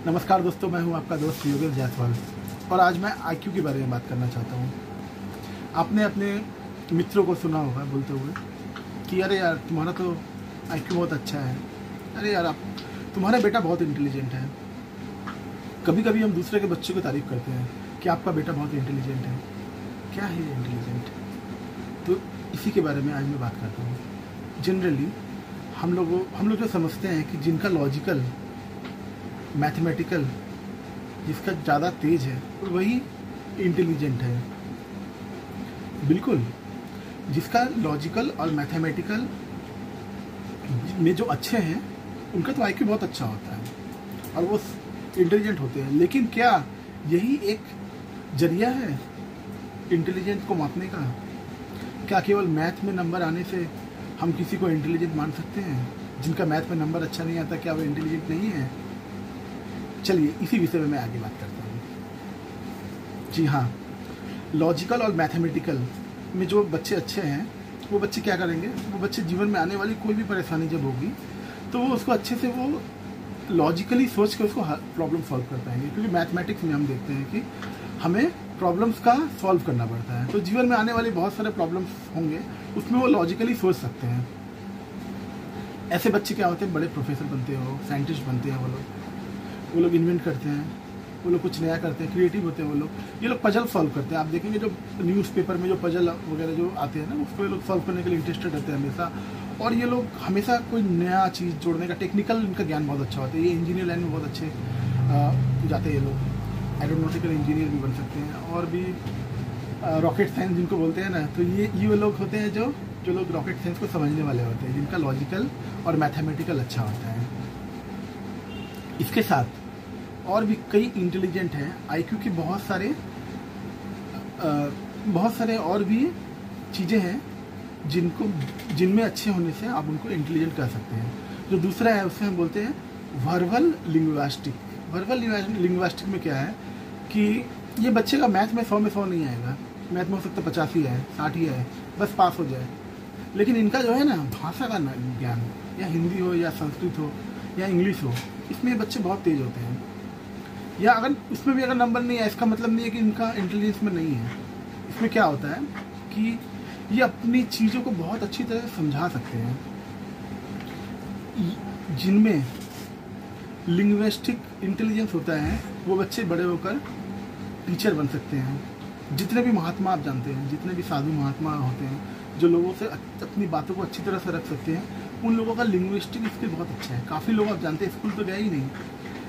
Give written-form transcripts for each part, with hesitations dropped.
नमस्कार दोस्तों, मैं हूं आपका दोस्त योगेश जायसवाल और आज मैं आईक्यू के बारे में बात करना चाहता हूं। आपने अपने मित्रों को सुना होगा बोलते हुए कि अरे यार तुम्हारा तो आईक्यू बहुत अच्छा है, अरे यार तुम्हारा बेटा बहुत इंटेलिजेंट है। कभी कभी हम दूसरे के बच्चे को तारीफ़ करते हैं कि आपका बेटा बहुत इंटेलिजेंट है। क्या है ये इंटेलिजेंट? तो इसी के बारे में आज मैं बात करता हूँ। जनरली हम लोग जो समझते हैं कि जिनका लॉजिकल मैथमेटिकल जिसका ज़्यादा तेज है वही इंटेलिजेंट है। बिल्कुल, जिसका लॉजिकल और मैथमेटिकल में जो अच्छे हैं उनका तो आईक्यू बहुत अच्छा होता है और वो इंटेलिजेंट होते हैं। लेकिन क्या यही एक जरिया है इंटेलिजेंस को मापने का? क्या केवल मैथ में नंबर आने से हम किसी को इंटेलिजेंट मान सकते हैं? जिनका मैथ में नंबर अच्छा नहीं आता, क्या वो इंटेलिजेंट नहीं है? चलिए इसी विषय में मैं आगे बात करता हूँ। जी हाँ, लॉजिकल और मैथमेटिकल में जो बच्चे अच्छे हैं वो बच्चे क्या करेंगे, वो बच्चे जीवन में आने वाली कोई भी परेशानी जब होगी तो वो उसको अच्छे से वो लॉजिकली सोच के उसको प्रॉब्लम सॉल्व कर पाएंगे। क्योंकि मैथमेटिक्स में हम देखते हैं कि हमें प्रॉब्लम्स का सॉल्व करना पड़ता है। तो जीवन में आने वाले बहुत सारे प्रॉब्लम्स होंगे, उसमें वो लॉजिकली सोच सकते हैं। ऐसे बच्चे क्या होते हैं, बड़े प्रोफेसर बनते हो, साइंटिस्ट बनते हैं। वो लोग इन्वेंट करते हैं, वो लोग कुछ नया करते हैं, क्रिएटिव होते हैं। ये लोग पजल सॉल्व करते हैं। आप देखेंगे जो न्यूज़पेपर में जो पजल वगैरह जो आते हैं ना, उसको ये लोग सॉल्व करने के लिए इंटरेस्टेड रहते हैं हमेशा। और ये लोग हमेशा कोई नया चीज़ जोड़ने का टेक्निकल इनका ज्ञान बहुत अच्छा होता है। ये इंजीनियर लाइन में बहुत अच्छे जाते हैं ये लोग। एरोनॉटिकल इंजीनियर भी बन सकते हैं और भी रॉकेट साइंस जिनको बोलते हैं ना, तो ये लोग होते हैं जो लोग रॉकेट साइंस को समझने वाले होते हैं, जिनका लॉजिकल और मैथमेटिकल अच्छा होता है। इसके साथ और भी कई इंटेलिजेंट हैं। आईक्यू के बहुत सारे और भी चीज़ें हैं जिनमें अच्छे होने से आप उनको इंटेलिजेंट कर सकते हैं। जो दूसरा है उससे हम बोलते हैं वर्बल लिंग्विस्टिक। वर्बल लिंग्विस्टिक में क्या है कि ये बच्चे का मैथ में 100 में 100 नहीं आएगा। मैथ में हो सकता है 50 ही है, 60 ही है, बस पास हो जाए। लेकिन इनका जो है ना भाषा का ज्ञान, या हिंदी हो या संस्कृत हो या इंग्लिश हो, इसमें बच्चे बहुत तेज होते हैं। या अगर उसमें भी अगर नंबर नहीं है, इसका मतलब नहीं है कि इनका इंटेलिजेंस में नहीं है। इसमें क्या होता है कि ये अपनी चीज़ों को बहुत अच्छी तरह से समझा सकते हैं। जिनमें लिंग्विस्टिक इंटेलिजेंस होता है वो बच्चे बड़े होकर टीचर बन सकते हैं। जितने भी महात्मा आप जानते हैं, जितने भी साधु महात्मा होते हैं जो लोगों से अपनी बातों को अच्छी तरह से रख सकते हैं, उन लोगों का लिंग्विस्टिक स्किल बहुत अच्छा है। काफ़ी लोग आप जानते हैं स्कूल तो गए ही नहीं,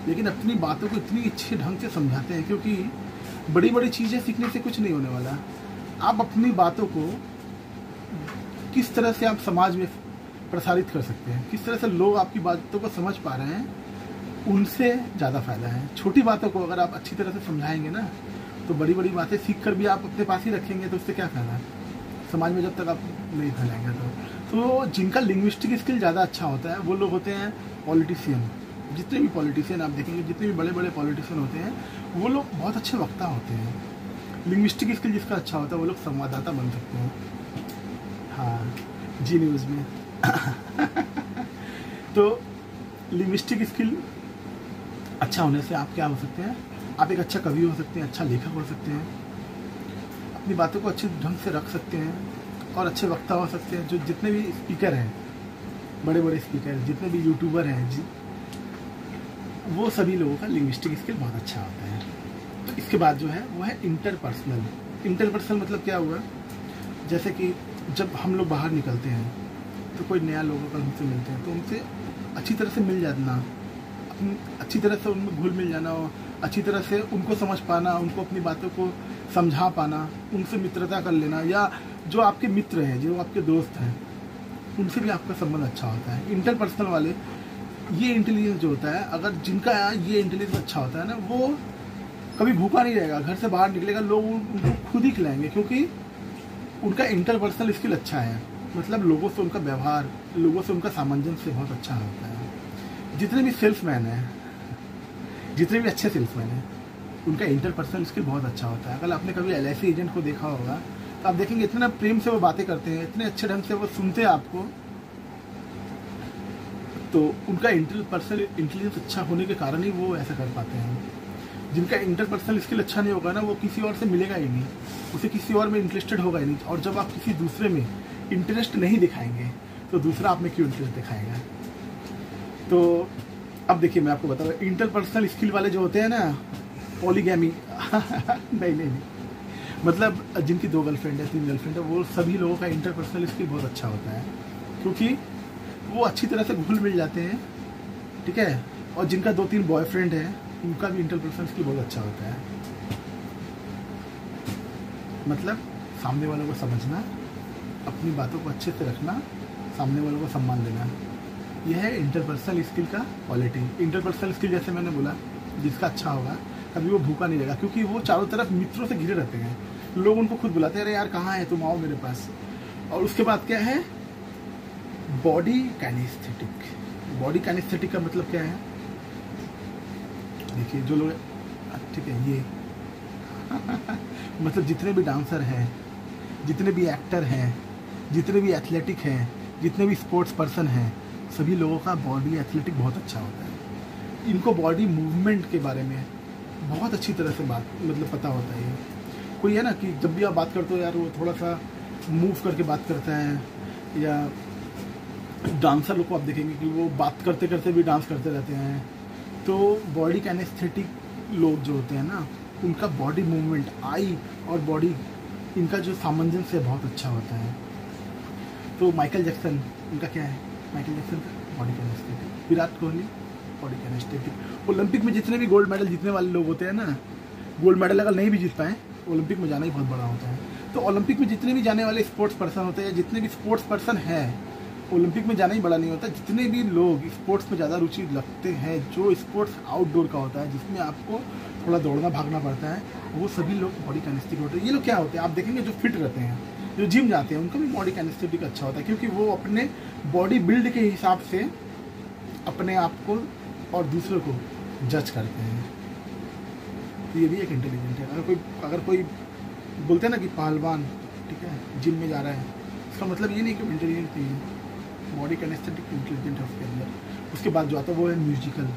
लेकिन अपनी बातों को इतनी अच्छे ढंग से समझाते हैं। क्योंकि बड़ी बड़ी चीज़ें सीखने से कुछ नहीं होने वाला। आप अपनी बातों को किस तरह से आप समाज में प्रसारित कर सकते हैं, किस तरह से लोग आपकी बातों को समझ पा रहे हैं, उनसे ज़्यादा फायदा है। छोटी बातों को अगर आप अच्छी तरह से समझाएंगे ना, तो बड़ी बड़ी बातें सीख कर भी आप अपने पास ही रखेंगे तो उससे क्या फायदा है समाज में, जब तक आप नहीं फैलाएंगे। तो जिनका लिंग्विस्टिक स्किल ज़्यादा अच्छा होता है वो लोग होते हैं पॉलिटिशियन। जितने भी पॉलिटिशियन आप देखेंगे, जितने भी बड़े बड़े पॉलिटिशियन होते हैं, वो लोग बहुत अच्छे वक्ता होते हैं। लिंग्विस्टिक स्किल जिसका अच्छा होता है वो लोग संवाददाता बन सकते हैं। हाँ, जी न्यूज़ में तो लिंग्विस्टिक स्किल अच्छा होने से आप क्या हो सकते हैं, आप एक अच्छा कवि हो सकते हैं, अच्छा लेखक हो सकते हैं, अपनी बातों को अच्छे ढंग से रख सकते हैं और अच्छे वक्ता हो सकते हैं। जो जितने भी स्पीकर हैं, बड़े बड़े स्पीकर, जितने भी यूट्यूबर हैं, वो सभी लोगों का लिंग्विस्टिक स्किल बहुत अच्छा होता है। तो इसके बाद जो है वो है इंटरपर्सनल। इंटरपर्सनल मतलब क्या हुआ, जैसे कि जब हम लोग बाहर निकलते हैं तो कोई नया लोगों का हमसे मिलते हैं तो उनसे अच्छी तरह से मिल जाना, अच्छी तरह से उनमें घुल मिल जाना, अच्छी तरह से उनको समझ पाना, उनको अपनी बातों को समझा पाना, उनसे मित्रता कर लेना, या जो आपके मित्र हैं, जो आपके दोस्त हैं, उनसे भी आपका संबंध अच्छा होता है। इंटरपर्सनल वाले ये इंटेलिजेंस जो होता है, अगर जिनका ये इंटेलिजेंस अच्छा होता है ना, वो कभी भूखा नहीं रहेगा। घर से बाहर निकलेगा, लोग उनको खुद ही खिलाएंगे, क्योंकि उनका इंटरपर्सनल स्किल अच्छा है। मतलब लोगों से उनका व्यवहार, लोगों से उनका सामंजस्य बहुत अच्छा होता है। जितने भी सेल्समैन हैं, जितने भी अच्छे सेल्समैन हैं, उनका इंटरपर्सनल स्किल बहुत अच्छा होता है। अगर आपने कभी LIC एजेंट को देखा होगा तो आप देखेंगे इतना प्रेम से वो बातें करते हैं, इतने अच्छे ढंग से वो सुनते हैं आपको, तो उनका इंटरपर्सनल इंटेलिजेंस अच्छा होने के कारण ही वो ऐसा कर पाते हैं। जिनका इंटरपर्सनल स्किल अच्छा नहीं होगा ना, वो किसी और से मिलेगा ही नहीं, उसे किसी और में इंटरेस्टेड होगा ही नहीं। और जब आप किसी दूसरे में इंटरेस्ट नहीं दिखाएंगे तो दूसरा आप में क्यों इंटरेस्ट दिखाएगा। तो अब देखिए मैं आपको बता रहा हूँ, इंटरपर्सनल स्किल वाले जो होते हैं ना, पॉलीगैमी नहीं, मतलब जिनकी 2 गर्लफ्रेंड है 3 गर्लफ्रेंड है, वो सभी लोगों का इंटरपर्सनल स्किल बहुत अच्छा होता है, क्योंकि वो अच्छी तरह से घुल मिल जाते हैं, ठीक है। और जिनका 2-3 बॉयफ्रेंड है, उनका भी इंटरपर्सनल स्किल बहुत अच्छा होता है। मतलब सामने वालों को समझना, अपनी बातों को अच्छे से रखना, सामने वालों को सम्मान देना, यह है इंटरपर्सनल स्किल का क्वालिटी। इंटरपर्सनल स्किल जैसे मैंने बोला, जिसका अच्छा होगा कभी वो भूखा नहीं रहेगा, क्योंकि वो चारों तरफ मित्रों से घिरे रहते हैं। लोग उनको खुद बुलाते हैं, अरे यार कहाँ है तुम, आओ मेरे पास। और उसके बाद क्या है, बॉडी काइनेस्थेटिक। बॉडी काइनेस्थेटिक का मतलब क्या है, देखिए जो लोग, ठीक है ये मतलब जितने भी डांसर हैं, जितने भी एक्टर हैं, जितने भी एथलेटिक हैं, जितने भी स्पोर्ट्स पर्सन हैं, सभी लोगों का बॉडी एथलेटिक बहुत अच्छा होता है। इनको बॉडी मूवमेंट के बारे में बहुत अच्छी तरह से बात मतलब पता होता है। कोई है ना कि जब भी आप बात करते हो यार, वो थोड़ा सा मूव करके बात करता है, या डांसर लोग को आप देखेंगे कि वो बात करते करते भी डांस करते रहते हैं। तो बॉडी काइनेस्थेटिक लोग जो होते हैं ना, उनका बॉडी मूवमेंट, आई और बॉडी, इनका जो सामंजस्य है बहुत अच्छा होता है। तो माइकल जैक्सन, उनका क्या है, माइकल जैक्सन का body kinesthetic. Virat Kohli body kinesthetic. Olympic में जितने भी गोल्ड मेडल जीतने वाले लोग होते हैं ना, गोल्ड मेडल अगर नहीं भी जीत पाए, ओलंपिक में जाना ही बहुत बड़ा होता है। तो ओलंपिक में जितने भी जाने वाले स्पोर्ट्स पर्सन होते हैं, जितने भी स्पोर्ट्स पर्सन हैं, ओलंपिक में जाना ही बड़ा नहीं होता। जितने भी लोग स्पोर्ट्स में ज़्यादा रुचि रखते हैं, जो स्पोर्ट्स आउटडोर का होता है, जिसमें आपको थोड़ा दौड़ना भागना पड़ता है, वो सभी लोग बॉडी काइनेस्थेटिक होते हैं। ये लोग क्या होते हैं, आप देखेंगे जो फिट रहते हैं, जो जिम जाते हैं, उनका भी बॉडी काइनेस्थेटिक अच्छा होता है, क्योंकि वो अपने बॉडी बिल्ड के हिसाब से अपने आप को और दूसरों को जज करते हैं। तो ये भी एक इंटेलिजेंट है। अगर कोई बोलते हैं ना कि पहलवान, ठीक है, जिम में जा रहा है, इसका मतलब ये नहीं कि इंटेलिजेंट नहीं है। बॉडी काइनेस्थेटिक इंटेलिजेंट है उसके अंदर। उसके बाद जो आता है वो है म्यूजिकल।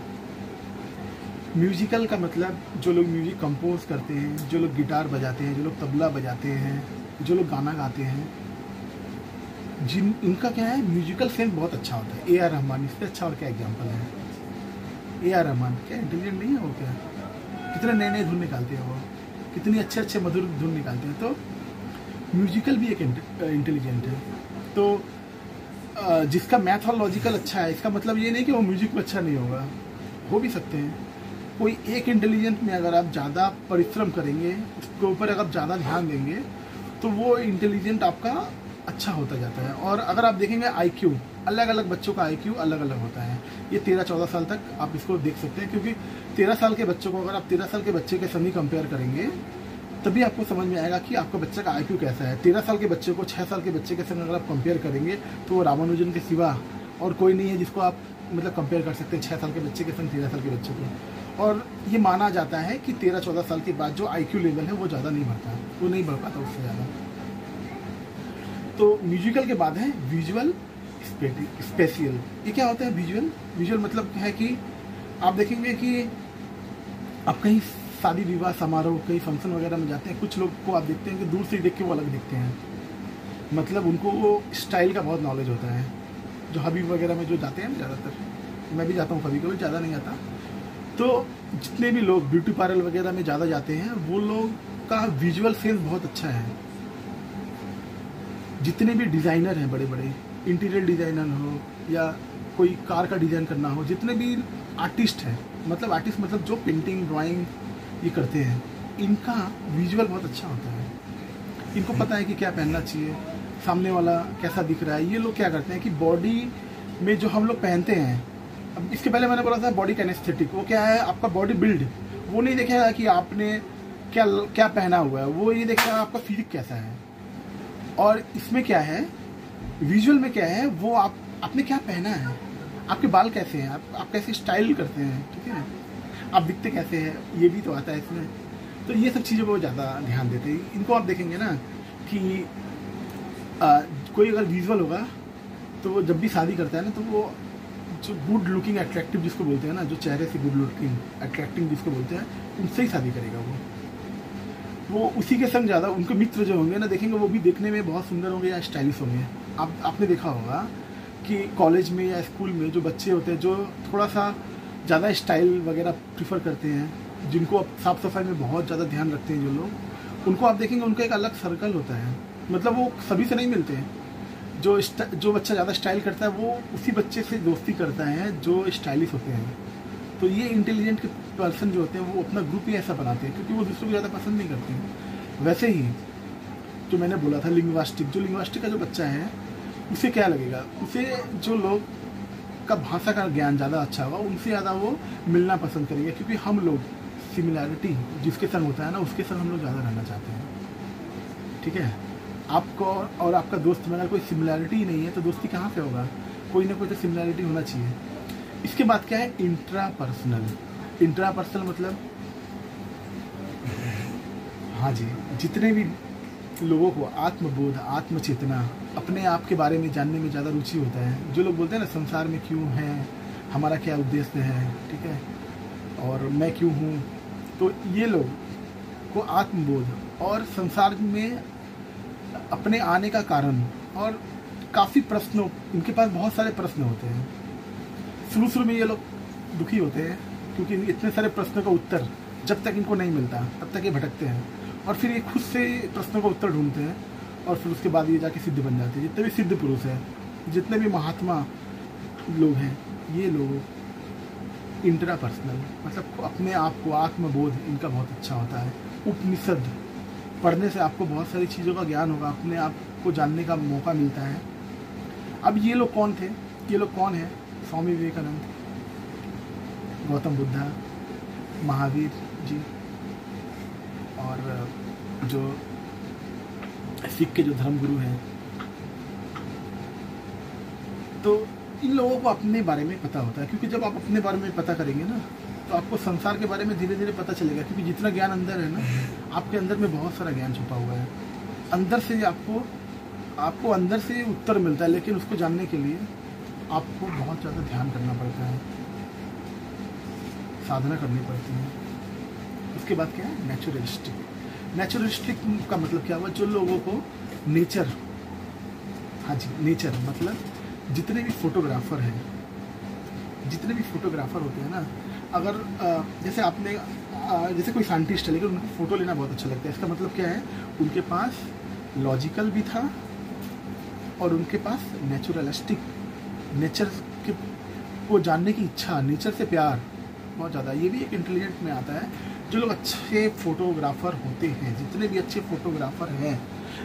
म्यूजिकल का मतलब जो लोग म्यूजिक कंपोज करते हैं, जो लोग गिटार बजाते हैं, जो लोग तबला बजाते हैं, जो लोग गाना गाते हैं, इनका क्या है, म्यूजिकल सेंस बहुत अच्छा होता है। AR रहमान इससे अच्छा और क्या एग्जाम्पल है। AR रहमान क्या इंटेलिजेंट नहीं है वो, क्या कितने नए नए धुन निकालते हैं वो, कितनी अच्छे अच्छे मधुर धुन निकालते हैं। तो म्यूजिकल भी एक इंटेलिजेंट है। तो जिसका मैथ और लॉजिकल अच्छा है, इसका मतलब ये नहीं कि वो म्यूजिक में अच्छा नहीं होगा, हो भी सकते हैं। कोई एक इंटेलिजेंट में अगर आप ज़्यादा परिश्रम करेंगे, उसके ऊपर अगर आप ज़्यादा ध्यान देंगे, तो वो इंटेलिजेंट आपका अच्छा होता जाता है। और अगर आप देखेंगे IQ, अलग अलग बच्चों का IQ अलग अलग होता है। ये 13-14 साल तक आप इसको देख सकते हैं, क्योंकि 13 साल के बच्चों को अगर आप 13 साल के बच्चे के संग कंपेयर करेंगे, तभी आपको समझ में आएगा कि आपका बच्चा का IQ कैसा है। 13 साल के बच्चे को 6 साल के बच्चे के संग अगर आप कंपेयर करेंगे, तो वो रामानुजन के सिवा और कोई नहीं है जिसको आप मतलब कंपेयर कर सकते हैं 6 साल के बच्चे के संग 13 साल के बच्चे को। और ये माना जाता है कि 13-14 साल के बाद जो IQ लेवल है वो ज़्यादा नहीं बढ़ता, वो नहीं बढ़ पाता उससे ज़्यादा। तो म्यूजिकल के बाद है विजुअल स्पेशियल। ये क्या होता है विजुअल? विजुअल मतलब क्या है कि आप देखेंगे कि आप कहीं शादी विवाह समारोह, कहीं फंक्शन वगैरह में जाते हैं, कुछ लोग को आप देखते हैं कि दूर से ही देख के वो अलग दिखते हैं, मतलब उनको वो स्टाइल का बहुत नॉलेज होता है। जो हबीब वगैरह में जो जाते हैं ज़्यादातर, मैं भी जाता हूँ कभी कभी, ज़्यादा नहीं आता। तो जितने भी लोग ब्यूटी पार्लर वगैरह में ज़्यादा जाते हैं, वो लोग का विजुअल सेंस बहुत अच्छा है। जितने भी डिज़ाइनर हैं, बड़े बड़े इंटीरियर डिज़ाइनर हो या कोई कार का डिज़ाइन करना हो, जितने भी आर्टिस्ट हैं, मतलब आर्टिस्ट मतलब जो पेंटिंग ड्राइंग ये करते हैं, इनका विजुअल बहुत अच्छा होता है। इनको पता है कि क्या पहनना चाहिए, सामने वाला कैसा दिख रहा है। ये लोग क्या करते हैं कि बॉडी में जो हम लोग पहनते हैं, अब इसके पहले मैंने बोला था बॉडी काइनेस्थेटिक, वो क्या है आपका बॉडी बिल्ड। वो नहीं देखेगा कि आपने क्या क्या पहना हुआ है, वो ये देखेगा आपका फिजिक कैसा है। और इसमें क्या है, विजुअल में क्या है, वो आपने क्या पहना है, आपके बाल कैसे हैं, आप कैसे स्टाइल करते हैं, ठीक है, आप दिखते कैसे हैं, ये भी तो आता है इसमें। तो ये सब चीज़ों पर वो ज़्यादा ध्यान देते हैं। इनको आप देखेंगे ना कि कोई अगर विजुअल होगा, तो वो जब भी शादी करता है ना, तो वो जो गुड लुकिंग अट्रैक्टिव जिसको बोलते हैं ना, जो चेहरे से गुड लुकिंग अट्रैक्टिंग जिसको बोलते हैं, उनसे ही शादी करेगा वो उसी के संग ज़्यादा उनके मित्र जो होंगे ना देखेंगे वो भी देखने में बहुत सुंदर होंगे या स्टाइलिश होंगे। आपने देखा होगा कि कॉलेज में या स्कूल में जो बच्चे होते हैं जो थोड़ा सा ज़्यादा स्टाइल वगैरह प्रीफर करते हैं, जिनको साफ़ सफाई में बहुत ज़्यादा ध्यान रखते हैं जो लोग, उनको आप देखेंगे उनका एक अलग सर्कल होता है। मतलब वो सभी से नहीं मिलते हैं। जो बच्चा ज़्यादा स्टाइल करता है वो उसी बच्चे से दोस्ती करता है जो स्टाइलिश होते हैं। तो ये इंटेलिजेंट के पर्सन जो होते हैं वो अपना ग्रुप ही ऐसा बनाते हैं क्योंकि वो दूसरों को ज़्यादा पसंद नहीं करते हैं। वैसे ही जो मैंने बोला था लिंग्विस्टिक का जो बच्चा है उसे क्या लगेगा, उसे जो लोग का भाषा का ज्ञान ज़्यादा अच्छा होगा उनसे ज़्यादा वो मिलना पसंद करेंगे, क्योंकि हम लोग सिमिलैरिटी जिसके संग होता है ना उसके संग हम लोग ज़्यादा रहना चाहते हैं। ठीक है, आपको और आपका दोस्त में अगर कोई सिमिलैरिटी ही नहीं है तो दोस्ती कहाँ से होगा? कोई ना कोई तो सिमिलैरिटी होना चाहिए। इसके बाद क्या है, इंट्रापर्सनल मतलब हाँ जी, जितने भी लोगों को आत्मबोध आत्मचेतना अपने आप के बारे में जानने में ज़्यादा रुचि होता है, जो लोग बोलते हैं ना संसार में क्यों है, हमारा क्या उद्देश्य है, ठीक है, और मैं क्यों हूँ, तो ये लोग को आत्मबोध और संसार में अपने आने का कारण और काफ़ी प्रश्नों, इनके पास बहुत सारे प्रश्न होते हैं। शुरू में ये लोग दुखी होते हैं क्योंकि इतने सारे प्रश्नों का उत्तर जब तक इनको नहीं मिलता तब तक ये भटकते हैं, और फिर ये खुद से प्रश्नों का उत्तर ढूंढते हैं और फिर उसके बाद ये जाके सिद्ध बन जाते हैं। जितने भी सिद्ध पुरुष हैं, जितने भी महात्मा लोग हैं, ये लोग इंट्रापर्सनल मतलब अपने आप को आत्मबोध इनका बहुत अच्छा होता है। उपनिषद पढ़ने से आपको बहुत सारी चीज़ों का ज्ञान होगा, अपने आप को जानने का मौका मिलता है। अब ये लोग कौन थे, ये लोग कौन है? स्वामी विवेकानंद, गौतम बुद्धा, महावीर जी, और जो सिख के जो धर्मगुरु हैं। तो इन लोगों को अपने बारे में पता होता है, क्योंकि जब आप अपने बारे में पता करेंगे ना तो आपको संसार के बारे में धीरे धीरे पता चलेगा, क्योंकि जितना ज्ञान अंदर है ना, आपके अंदर में बहुत सारा ज्ञान छुपा हुआ है। अंदर से आपको अंदर से उत्तर मिलता है, लेकिन उसको जानने के लिए आपको बहुत ज़्यादा ध्यान करना पड़ता है, साधना करनी पड़ती है। उसके बाद क्या है, नेचुरलिस्टिक का मतलब क्या हुआ? जो लोगों को नेचर, हाँ जी, नेचर मतलब जितने भी फोटोग्राफर होते हैं ना, अगर जैसे कोई साइंटिस्ट है लेकिन उनको फ़ोटो लेना बहुत अच्छा लगता है, इसका मतलब क्या है, उनके पास लॉजिकल भी था और उनके पास नेचर को जानने की इच्छा, नेचर से प्यार बहुत ज़्यादा। ये भी एक इंटेलिजेंट में आता है। जो लोग अच्छे फोटोग्राफर होते हैं, जितने भी अच्छे फोटोग्राफर हैं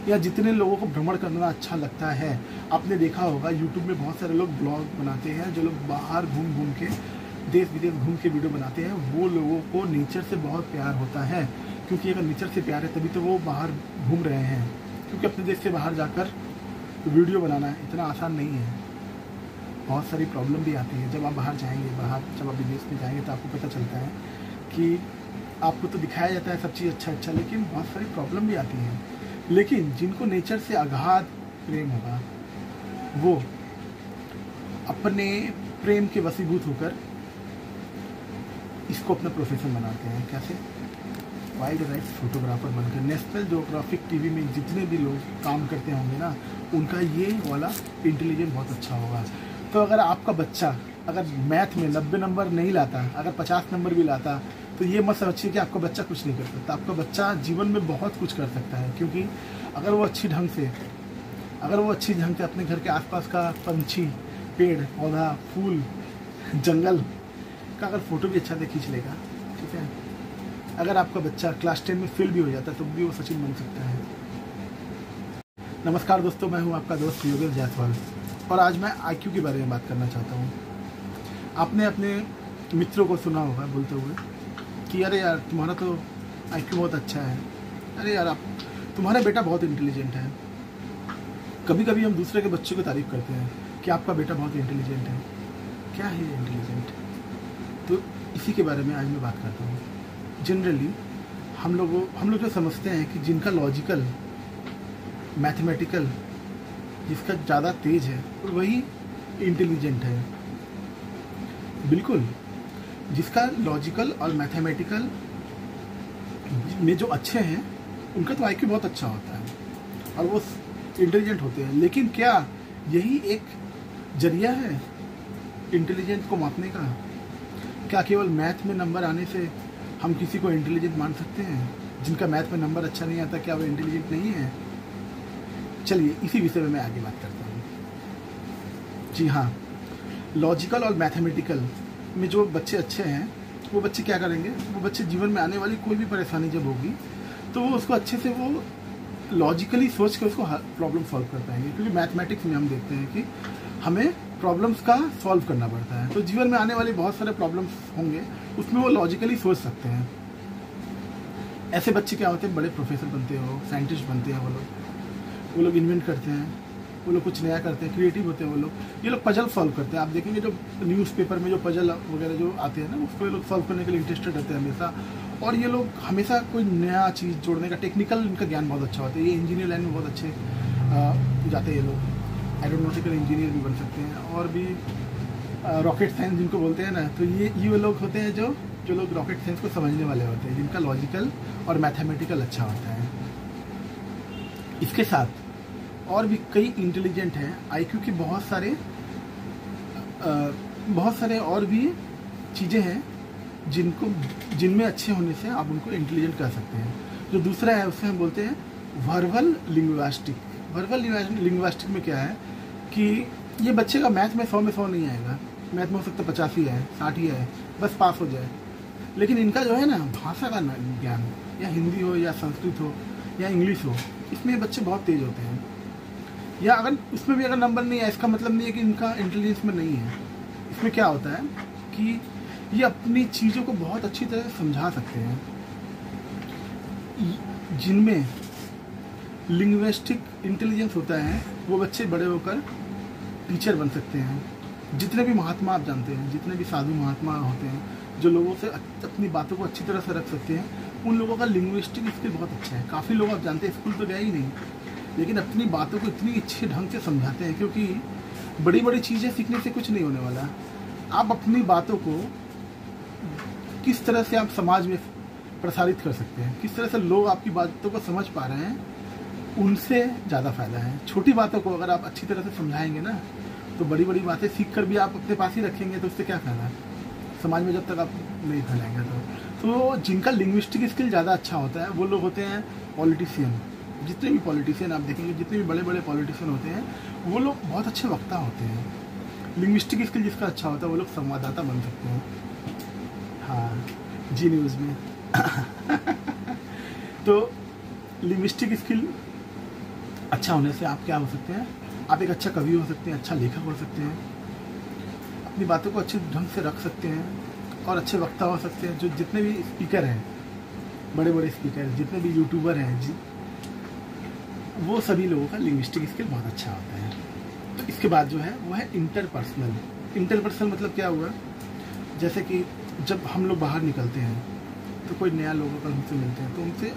या जितने लोगों को भ्रमण करना अच्छा लगता है, आपने देखा होगा यूट्यूब में बहुत सारे लोग ब्लॉग बनाते हैं, जो लोग बाहर घूम के देश विदेश घूम के वीडियो बनाते हैं, वो लोगों को नेचर से बहुत प्यार होता है। क्योंकि अगर नेचर से प्यार है तभी तो वो बाहर घूम रहे हैं, क्योंकि अपने देश से बाहर जाकर वीडियो बनाना इतना आसान नहीं है, बहुत सारी प्रॉब्लम भी आती है। जब आप बाहर जाएंगे, जब आप विदेश में जाएंगे तो आपको पता चलता है कि आपको तो दिखाया जाता है सब चीज़ अच्छा, लेकिन बहुत सारी प्रॉब्लम भी आती है। लेकिन जिनको नेचर से अगाध प्रेम होगा, वो अपने प्रेम के वशीभूत होकर इसको अपना प्रोफेशन बनाते हैं। कैसे? वाइल्ड लाइफ फोटोग्राफर बनकर। नेशनल ज्योग्राफिक टीवी में जितने भी लोग काम करते होंगे ना, उनका ये वाला इंटेलिजेंस बहुत अच्छा होगा। तो अगर आपका बच्चा अगर मैथ में 90 नंबर नहीं लाता, अगर 50 नंबर भी लाता, तो ये मत समझिए कि आपका बच्चा कुछ नहीं कर सकता। आपका बच्चा जीवन में बहुत कुछ कर सकता है, क्योंकि अगर वो अच्छी ढंग से अपने घर के आसपास का पंछी, पेड़ पौधा, फूल, जंगल का अगर फ़ोटो भी अच्छा से खींच लेगा, ठीक है, अगर आपका बच्चा क्लास 10 में फेल भी हो जाता है तो भी वो सचिन बन सकता है। नमस्कार दोस्तों, मैं हूं आपका दोस्त योगेश जायसवाल, और आज मैं IQ के बारे में बात करना चाहता हूं। आपने अपने मित्रों को सुना होगा बोलते हुए कि अरे यार तुम्हारा तो IQ बहुत अच्छा है, अरे यार तुम्हारा बेटा बहुत इंटेलिजेंट है। कभी कभी हम दूसरे के बच्चे को तारीफ़ करते हैं कि आपका बेटा बहुत इंटेलिजेंट है। क्या है ये इंटेलिजेंट? तो इसी के बारे में आज मैं बात करता हूँ। जनरली हम लोग जो समझते हैं कि जिनका लॉजिकल, मैथमेटिकल, जिसका ज़्यादा तेज है वही इंटेलिजेंट है, बिल्कुल, जिसका लॉजिकल और मैथमेटिकल में जो अच्छे हैं उनका तो आईक्यू बहुत अच्छा होता है और वो इंटेलिजेंट होते हैं। लेकिन क्या यही एक जरिया है इंटेलिजेंस को मापने का? क्या केवल मैथ में नंबर आने से हम किसी को इंटेलिजेंट मान सकते हैं? जिनका मैथ में नंबर अच्छा नहीं आता क्या वो इंटेलिजेंट नहीं है? चलिए इसी विषय में मैं आगे बात करता हूँ। जी हाँ, लॉजिकल और मैथमेटिकल में जो बच्चे अच्छे हैं वो बच्चे क्या करेंगे, वो बच्चे जीवन में आने वाली कोई भी परेशानी जब होगी तो वो उसको अच्छे से वो लॉजिकली सोच के उसको प्रॉब्लम सॉल्व कर पाएंगे। क्योंकि मैथमेटिक्स में हम देखते हैं कि हमें प्रॉब्लम्स का सॉल्व करना पड़ता है, तो जीवन में आने वाले बहुत सारे प्रॉब्लम्स होंगे उसमें वो लॉजिकली सोच सकते हैं। ऐसे बच्चे क्या होते हैं, बड़े प्रोफेसर बनते हो, साइंटिस्ट बनते हैं वो लोग इन्वेंट करते हैं, वो लोग कुछ नया करते हैं, क्रिएटिव होते हैं वो लोग। ये लोग पजल सॉल्व करते हैं। आप देखेंगे जो न्यूज़पेपर में जो पजल वगैरह जो आते हैं ना उसको ये लोग सॉल्व करने के लिए इंटरेस्टेड रहते हैं हमेशा। और ये लोग हमेशा कोई नया चीज़ जोड़ने का टेक्निकल इनका ज्ञान बहुत अच्छा होता है। ये इंजीनियर लाइन में बहुत अच्छे जाते हैं ये लोग, एरोनॉटिकल इंजीनियर भी बन सकते हैं और भी रॉकेट साइंस जिनको बोलते हैं ना, तो ये वो लोग होते हैं जो लोग रॉकेट साइंस को समझने वाले होते हैं, जिनका लॉजिकल और मैथमेटिकल अच्छा होता है। इसके साथ और भी कई इंटेलिजेंट हैं, आईक्यू के बहुत सारे और भी चीज़ें हैं जिनमें अच्छे होने से आप उनको इंटेलिजेंट कर सकते हैं। जो दूसरा है उससे हम बोलते हैं वर्बल लिंग्विस्टिक। वर्बल लिंग्विस्टिक में क्या है कि ये बच्चे का मैथ में 100 में 100 नहीं आएगा, मैथ में हो सकता है 85 है, 60 है, बस पास हो जाए। लेकिन इनका जो है ना भाषा का ज्ञान, या हिंदी हो या संस्कृत हो या इंग्लिश हो, इसमें ये बच्चे बहुत तेज होते हैं। या अगर उसमें भी अगर नंबर नहीं है इसका मतलब नहीं है कि इनका इंटेलिजेंस में नहीं है। इसमें क्या होता है कि ये अपनी चीज़ों को बहुत अच्छी तरह से समझा सकते हैं। जिनमें लिंग्विस्टिक इंटेलिजेंस होता है वो बच्चे बड़े होकर टीचर बन सकते हैं। जितने भी महात्मा आप जानते हैं, जितने भी साधु महात्मा होते हैं जो लोगों से अपनी बातों को अच्छी तरह से रख सकते हैं, उन लोगों का लिंग्विस्टिक स्किल बहुत अच्छा है। काफ़ी लोग आप जानते हैं स्कूल तो गए ही नहीं, लेकिन अपनी बातों को इतनी अच्छे ढंग से समझाते हैं। क्योंकि बड़ी बड़ी चीज़ें सीखने से कुछ नहीं होने वाला। आप अपनी बातों को किस तरह से आप समाज में प्रसारित कर सकते हैं, किस तरह से लोग आपकी बातों को समझ पा रहे हैं, उनसे ज़्यादा फायदा है। छोटी बातों को अगर आप अच्छी तरह से समझाएंगे ना तो बड़ी बड़ी बातें सीख कर भी आप अपने पास ही रखेंगे तो उससे क्या फायदा है समाज में, जब तक आप नहीं फैलाएंगे तो जिनका लिंग्विस्टिक स्किल ज़्यादा अच्छा होता है वो लोग होते हैं पॉलिटिशियन। जितने भी पॉलिटिशियन आप देखेंगे, जितने भी बड़े बड़े पॉलिटिशियन होते हैं वो लोग बहुत अच्छे वक्ता होते हैं। लिंग्विस्टिक स्किल जिसका अच्छा होता है वो लोग संवाददाता बन सकते हैं। हाँ, जी न्यूज़ में तो लिंग्विस्टिक स्किल अच्छा होने से आप क्या हो सकते हैं, आप एक अच्छा कवि हो सकते हैं, अच्छा लेखक हो सकते हैं, अपनी बातों को अच्छे ढंग से रख सकते हैं और अच्छे वक्ता हो सकते हैं। जो जितने भी स्पीकर हैं, बड़े बड़े स्पीकर, जितने भी यूट्यूबर हैं वो सभी लोगों का लिंग्विस्टिक स्किल बहुत अच्छा होता है। तो इसके बाद जो है वो है इंटरपर्सनल। इंटरपर्सनल मतलब क्या हुआ, जैसे कि जब हम लोग बाहर निकलते हैं तो कोई नया लोगों का हमसे मिलते हैं तो उनसे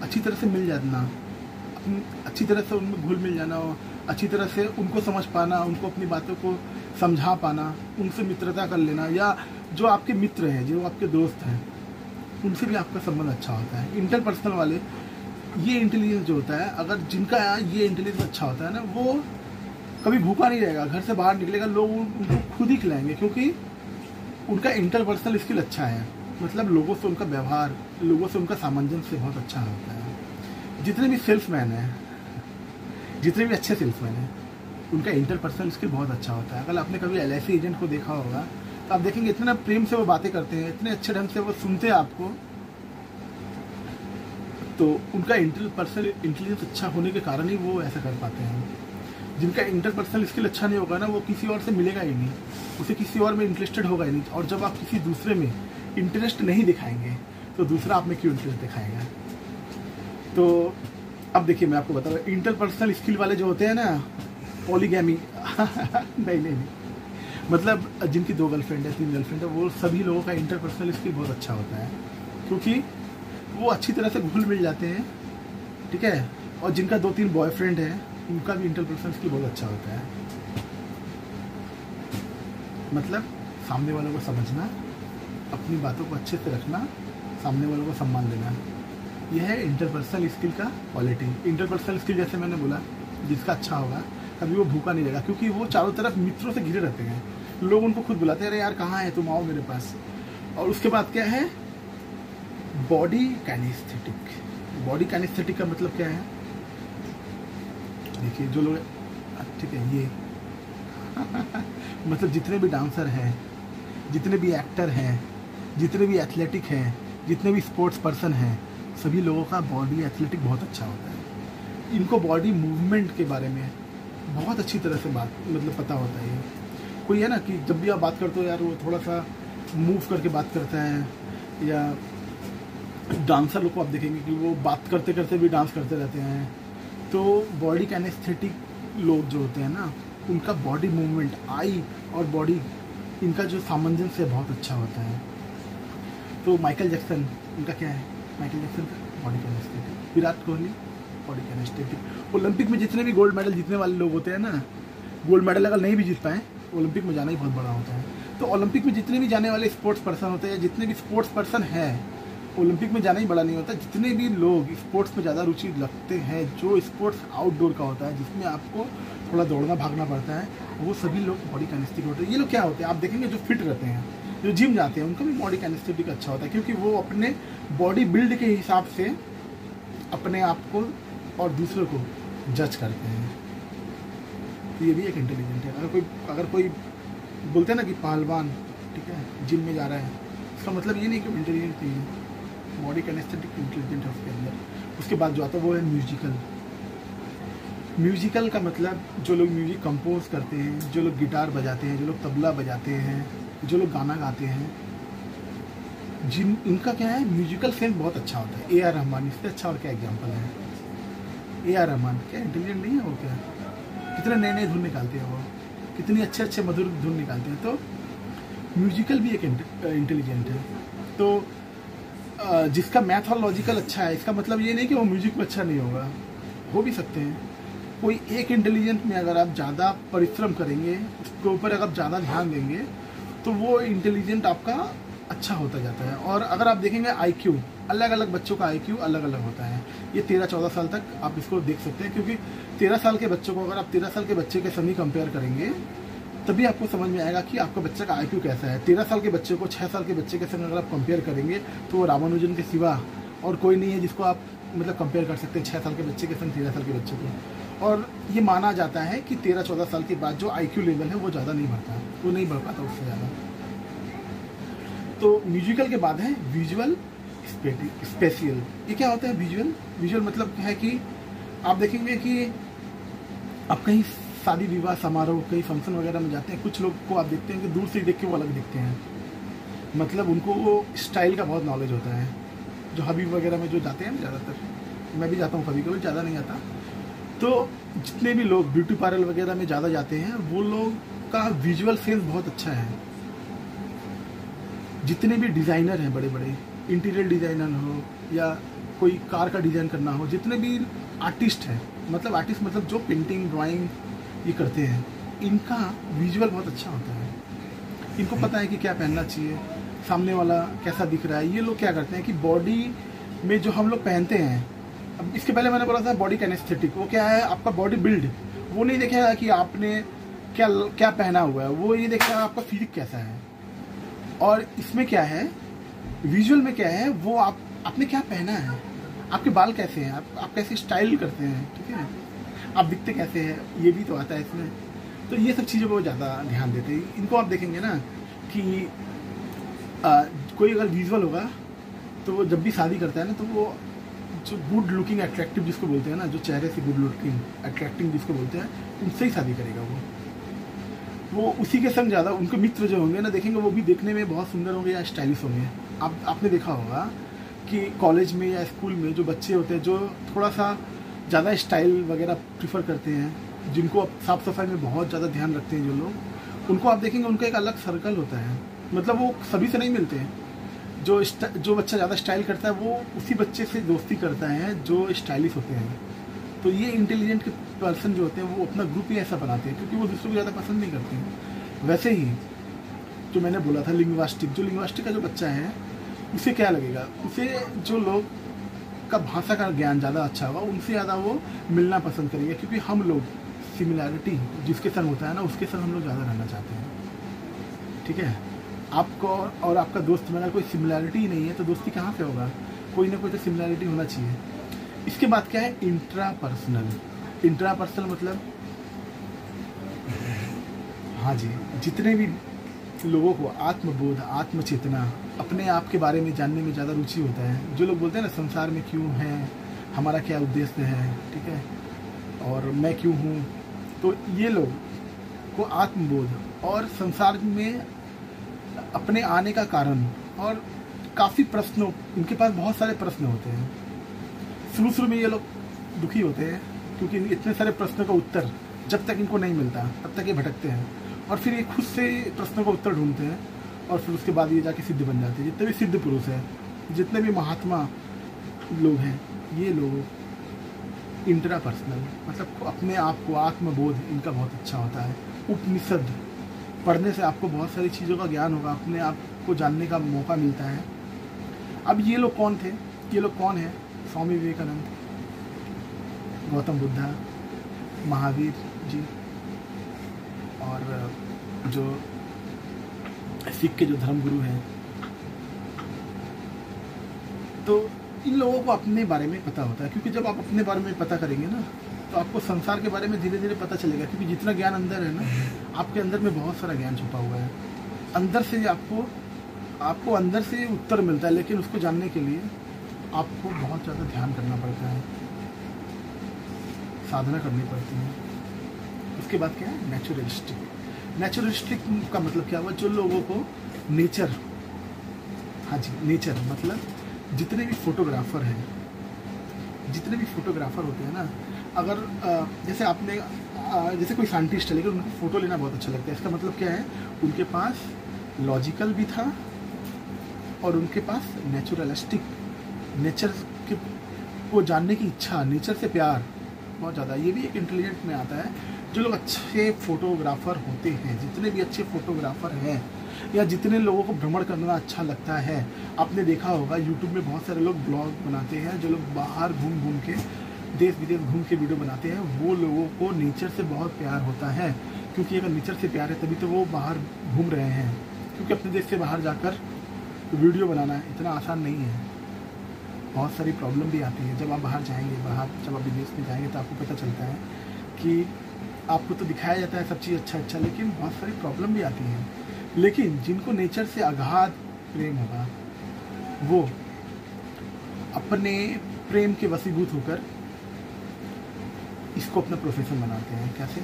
अच्छी तरह से मिल जाना, अच्छी तरह से उनमें घुल मिल जाना, अच्छी तरह से उनको समझ पाना, उनको अपनी बातों को समझा पाना, उनसे मित्रता कर लेना, या जो आपके मित्र हैं, जो आपके दोस्त हैं, उनसे भी आपका संबंध अच्छा होता है। इंटरपर्सनल वाले ये इंटेलिजेंस जो होता है, अगर जिनका ये इंटेलिजेंस अच्छा होता है ना, वो कभी भूखा नहीं रहेगा, घर से बाहर निकलेगा लोग उनको खुद ही खिलाएंगे, क्योंकि उनका इंटरपर्सनल स्किल अच्छा है। मतलब लोगों से उनका व्यवहार, लोगों से उनका सामंजस्य बहुत अच्छा होता है। जितने भी सेल्समैन हैं, जितने भी अच्छे सेल्समैन हैं, उनका इंटरपर्सनल स्किल बहुत अच्छा होता है। अगर आपने कभी LIC एजेंट को देखा होगा तो आप देखेंगे इतना प्रेम से वो बातें करते हैं, इतने अच्छे ढंग से वो सुनते हैं आपको, तो उनका इंटरपर्सनल इंटेलिजेंस अच्छा होने के कारण ही वो ऐसा कर पाते हैं। जिनका इंटरपर्सनल स्किल अच्छा नहीं होगा ना, वो किसी और से मिलेगा ही नहीं, उसे किसी और में इंटरेस्टेड होगा ही नहीं। और जब आप किसी दूसरे में इंटरेस्ट नहीं दिखाएंगे तो दूसरा आप में क्यों इंटरेस्ट दिखाएगा। तो अब देखिए मैं आपको बताऊँ, इंटरपर्सनल स्किल वाले जो होते हैं ना, पॉलीगैमी नहीं, मतलब जिनकी 2 गर्लफ्रेंड है, 3 गर्लफ्रेंड है, वो सभी लोगों का इंटरपर्सनल स्किल बहुत अच्छा होता है, क्योंकि वो अच्छी तरह से घुल मिल जाते हैं, ठीक है। और जिनका 2-3 बॉयफ्रेंड है, उनका भी इंटरपर्सनल स्किल बहुत अच्छा होता है। मतलब सामने वालों को समझना, अपनी बातों को अच्छे से रखना, सामने वालों को सम्मान देना। यह है इंटरपर्सनल स्किल का क्वालिटी। इंटरपर्सनल स्किल जैसे मैंने बोला, जिसका अच्छा होगा कभी वो भूखा नहीं रहेगा, क्योंकि वो चारों तरफ मित्रों से घिरे रहते हैं। लोग उनको खुद बुलाते हैं, अरे यार कहाँ है तुम, आओ मेरे पास। और उसके बाद क्या है, बॉडी काइनेस्थेटिक। बॉडी काइनेस्थेटिक का मतलब क्या है, देखिए जो लोग, ठीक है ये मतलब जितने भी डांसर हैं, जितने भी एक्टर हैं, जितने भी एथलेटिक हैं, जितने भी स्पोर्ट्स पर्सन हैं, सभी लोगों का बॉडी एथलेटिक बहुत अच्छा होता है। इनको बॉडी मूवमेंट के बारे में बहुत अच्छी तरह से बात मतलब पता होता है। कोई है ना कि जब भी आप बात करते हो यार वो थोड़ा सा मूव करके बात करता है, या डांसर लोग को आप देखेंगे कि वो बात करते करते भी डांस करते रहते हैं। तो बॉडी कैनेस्थेटिक लोग जो होते हैं ना, उनका बॉडी मूवमेंट, आई और बॉडी, इनका जो सामंजस्य बहुत अच्छा होता है। तो माइकल जैक्सन, उनका क्या है, माइकल जैक्सन का body kinaesthetic. Virat Kohli body kinaesthetic. Olympic में जितने भी गोल्ड मेडल जीतने वाले लोग होते हैं ना, गोल्ड मेडल अगर नहीं भी जीत पाए, ओलंपिक में जाना ही बहुत बड़ा होता है। तो ओलंपिक में जितने भी जाने वाले स्पोर्ट्स पर्सन होते हैं, जितने भी स्पोर्ट्स पर्सन हैं, ओलंपिक में जाना ही बड़ा नहीं होता। जितने भी लोग स्पोर्ट्स में ज़्यादा रुचि रखते हैं, जो स्पोर्ट्स आउटडोर का होता है, जिसमें आपको थोड़ा दौड़ना भागना पड़ता है, वो सभी लोग बॉडी कैनेस्थेटिक होते हैं। ये लोग क्या होते हैं, आप देखेंगे जो फिट रहते हैं, जो जिम जाते हैं, उनका भी बॉडी कैनेस्थेटिक अच्छा होता है, क्योंकि वो अपने बॉडी बिल्ड के हिसाब से अपने आप को और दूसरों को जज करते हैं। तो ये भी एक इंटेलिजेंट है। अगर कोई बोलते हैं ना कि पहलवान, ठीक है, जिम में जा रहा है, इसका मतलब ये नहीं कि इंटेलिजेंट नहीं है। बॉडी कैनेस्थेटिक इंटेलिजेंट है उसके अंदर। उसके बाद जो आता है वो है म्यूजिकल। म्यूजिकल का मतलब जो लोग म्यूजिक कंपोज करते हैं, जो लोग गिटार बजाते हैं, जो लोग तबला बजाते हैं, जो लोग गाना गाते हैं, इनका क्या है, म्यूजिकल सेंस बहुत अच्छा होता है। A.R. रहमान इससे अच्छा और क्या एग्जाम्पल है। A.R. रहमान क्या इंटेलिजेंट नहीं है वो, क्या कितने नए नए धुन निकालते हैं वो, कितनी अच्छे अच्छे मधुर धुन निकालते हैं। तो म्यूजिकल भी एक इंटेलिजेंट है। तो जिसका मैथोलॉजिकल अच्छा है, इसका मतलब ये नहीं कि वो म्यूजिक में अच्छा नहीं होगा, हो भी सकते हैं। कोई एक इंटेलिजेंट में अगर आप ज़्यादा परिश्रम करेंगे, उसके ऊपर अगर आप ज़्यादा ध्यान देंगे, तो वो इंटेलिजेंट आपका अच्छा होता जाता है। और अगर आप देखेंगे IQ, अलग अलग बच्चों का IQ अलग अलग होता है। ये 13-14 साल तक आप इसको देख सकते हैं, क्योंकि 13 साल के बच्चों को अगर आप 13 साल के बच्चे के संग कंपेयर करेंगे, तभी आपको समझ में आएगा कि आपका बच्चा का IQ कैसा है। 13 साल के बच्चे को 6 साल के बच्चे के संग अगर आप कंपेयर करेंगे, तो वो रामानुजन के सिवा और कोई नहीं है जिसको आप मतलब कंपेयर कर सकते हैं 6 साल के बच्चे के संग 13 साल के बच्चे को। और ये माना जाता है कि 13-14 साल के बाद जो IQ लेवल है वो ज़्यादा नहीं बढ़ता, वो नहीं बढ़ पाता उससे ज़्यादा। तो म्यूजिकल के बाद है विजुअल स्पेशियल। ये क्या होता है विजुअल मतलब है कि आप देखेंगे कि आप कहीं शादी विवाह समारोह, कहीं फंक्शन वगैरह में जाते हैं, कुछ लोग को आप देखते हैं कि दूर से देख के वो अलग दिखते हैं, मतलब उनको वो स्टाइल का बहुत नॉलेज होता है। जो हबीब वगैरह में जो जाते हैं, ज़्यादातर मैं भी जाता हूँ कभी कभी, ज़्यादा नहीं आता। तो जितने भी लोग ब्यूटी पार्लर वगैरह में ज़्यादा जाते हैं, वो लोग का विजुअल सेंस बहुत अच्छा है। जितने भी डिज़ाइनर हैं, बड़े बड़े इंटीरियर डिज़ाइनर हो या कोई कार का डिज़ाइन करना हो, जितने भी आर्टिस्ट हैं, मतलब आर्टिस्ट मतलब जो पेंटिंग ड्राइंग ये करते हैं, इनका विजुअल बहुत अच्छा होता है। इनको पता है कि क्या पहनना चाहिए, सामने वाला कैसा दिख रहा है। ये लोग क्या करते हैं कि बॉडी में जो हम लोग पहनते हैं, अब इसके पहले मैंने बोला था बॉडी कैनेस्थेटिक, वो क्या है, आपका बॉडी बिल्ड, वो नहीं देखेगा कि आपने क्या क्या पहना हुआ है, वो ये देखेगा आपका फिजिक कैसा है। और इसमें क्या है, विजुअल में क्या है, वो आपने क्या पहना है, आपके बाल कैसे हैं, आप कैसे स्टाइल करते हैं, ठीक है, आप दिखते कैसे हैं, ये भी तो आता है इसमें। तो ये सब चीज़ों को ज़्यादा ध्यान देते हैं। इनको आप देखेंगे ना कि कोई अगर विजुअल होगा, तो वो जब भी शादी करता है ना, तो वो जो गुड लुकिंग अट्रैक्टिव जिसको बोलते हैं ना, जो चेहरे से गुड लुकिंग अट्रैक्टिंग जिसको बोलते हैं, उनसे ही शादी करेगा वो उसी के संग ज़्यादा उनके मित्र जो होंगे ना, देखेंगे वो भी देखने में बहुत सुंदर होंगे या स्टाइलिश होंगे। आपने देखा होगा कि कॉलेज में या स्कूल में जो बच्चे होते हैं, जो थोड़ा सा ज़्यादा स्टाइल वगैरह प्रीफर करते हैं, जिनको साफ़ सफाई में बहुत ज़्यादा ध्यान रखते हैं जो लोग, उनको आप देखेंगे उनका एक अलग सर्कल होता है। मतलब वो सभी से नहीं मिलते हैं। जो बच्चा ज़्यादा स्टाइल करता है, वो उसी बच्चे से दोस्ती करता है जो स्टाइलिश होते हैं। तो ये इंटेलिजेंट के पर्सन जो होते हैं, वो अपना ग्रुप ही ऐसा बनाते हैं, क्योंकि वो दूसरों को ज़्यादा पसंद नहीं करते हैं। वैसे ही जो मैंने बोला था लिंग्विस्टिक, जो लिंग्विस्टिक का जो बच्चा है उसे क्या लगेगा, उसे जो लोग का भाषा का ज्ञान ज़्यादा अच्छा होगा उनसे ज़्यादा वो मिलना पसंद करेंगे, क्योंकि हम लोग सिमिलैरिटी जिसके संग होता है ना उसके संग हम लोग ज़्यादा रहना चाहते हैं। ठीक है, आपको और आपका दोस्त में अगर कोई सिमिलैरिटी ही नहीं है तो दोस्ती कहाँ से होगा, कोई ना कोई तो सिमिलैरिटी होना चाहिए। इसके बाद क्या है, इंट्रापर्सनल। इंट्रापर्सनल मतलब हाँ जी, जितने भी लोगों को आत्मबोध, आत्मचेतना, अपने आप के बारे में जानने में ज़्यादा रुचि होता है, जो लोग बोलते हैं ना संसार में क्यों है, हमारा क्या उद्देश्य है, ठीक है, और मैं क्यों हूँ, तो ये लोग को आत्मबोध और संसार में अपने आने का कारण और काफ़ी प्रश्नों, इनके पास बहुत सारे प्रश्न होते हैं। शुरू में ये लोग दुखी होते हैं क्योंकि इतने सारे प्रश्नों का उत्तर जब तक इनको नहीं मिलता तब तक ये भटकते हैं, और फिर ये खुद से प्रश्नों का उत्तर ढूंढते हैं, और फिर उसके बाद ये जाके सिद्ध बन जाते हैं। जितने भी सिद्ध पुरुष हैं, जितने भी महात्मा लोग हैं, ये लोग इंट्रापर्सनल मतलब अपने आप को, आत्मबोध इनका बहुत अच्छा होता है। उपनिषद पढ़ने से आपको बहुत सारी चीज़ों का ज्ञान होगा, अपने आप को जानने का मौका मिलता है। अब ये लोग कौन थे, ये लोग कौन है, स्वामी विवेकानंद, गौतम बुद्धा, महावीर जी, और जो सिख के जो धर्मगुरु हैं। तो इन लोगों को अपने बारे में पता होता है, क्योंकि जब आप अपने बारे में पता करेंगे ना तो आपको संसार के बारे में धीरे धीरे पता चलेगा, क्योंकि जितना ज्ञान अंदर है ना, आपके अंदर में बहुत सारा ज्ञान छुपा हुआ है। अंदर से आपको अंदर से उत्तर मिलता है, लेकिन उसको जानने के लिए आपको बहुत ज़्यादा ध्यान करना पड़ता है, साधना करनी पड़ती है। उसके बाद क्या है, नेचुरलिस्टिक। नेचुरलिस्टिक का मतलब क्या हुआ, जो लोगों को नेचर, हाँ जी, नेचर मतलब जितने भी फोटोग्राफर हैं, जितने भी फोटोग्राफर होते हैं ना, अगर जैसे आपने जैसे कोई साइंटिस्ट है लेकिन उनको फ़ोटो लेना बहुत अच्छा लगता है, इसका मतलब क्या है, उनके पास लॉजिकल भी था और उनके पास नेचुरलिस्टिक, नेचर के को जानने की इच्छा, नेचर से प्यार बहुत ज़्यादा। ये भी एक इंटेलिजेंट में आता है। जो लोग अच्छे फोटोग्राफर होते हैं, जितने भी अच्छे फोटोग्राफर हैं, या जितने लोगों को भ्रमण करना अच्छा लगता है, आपने देखा होगा यूट्यूब में बहुत सारे लोग ब्लॉग बनाते हैं, जो लोग बाहर घूम घूम के, देश विदेश घूम के वीडियो बनाते हैं, वो लोगों को नेचर से बहुत प्यार होता है। क्योंकि अगर नेचर से प्यार है तभी तो वो बाहर घूम रहे हैं, क्योंकि अपने देश से बाहर जाकर वीडियो बनाना इतना आसान नहीं है, बहुत सारी प्रॉब्लम भी आती है। जब आप बाहर जाएंगे, जब आप विदेश में जाएंगे तो आपको पता चलता है कि आपको तो दिखाया जाता है सब चीज़ अच्छा, लेकिन बहुत सारी प्रॉब्लम भी आती है। लेकिन जिनको नेचर से अगाध प्रेम होगा, वो अपने प्रेम के वशीभूत होकर इसको अपना प्रोफेशन बनाते हैं। कैसे,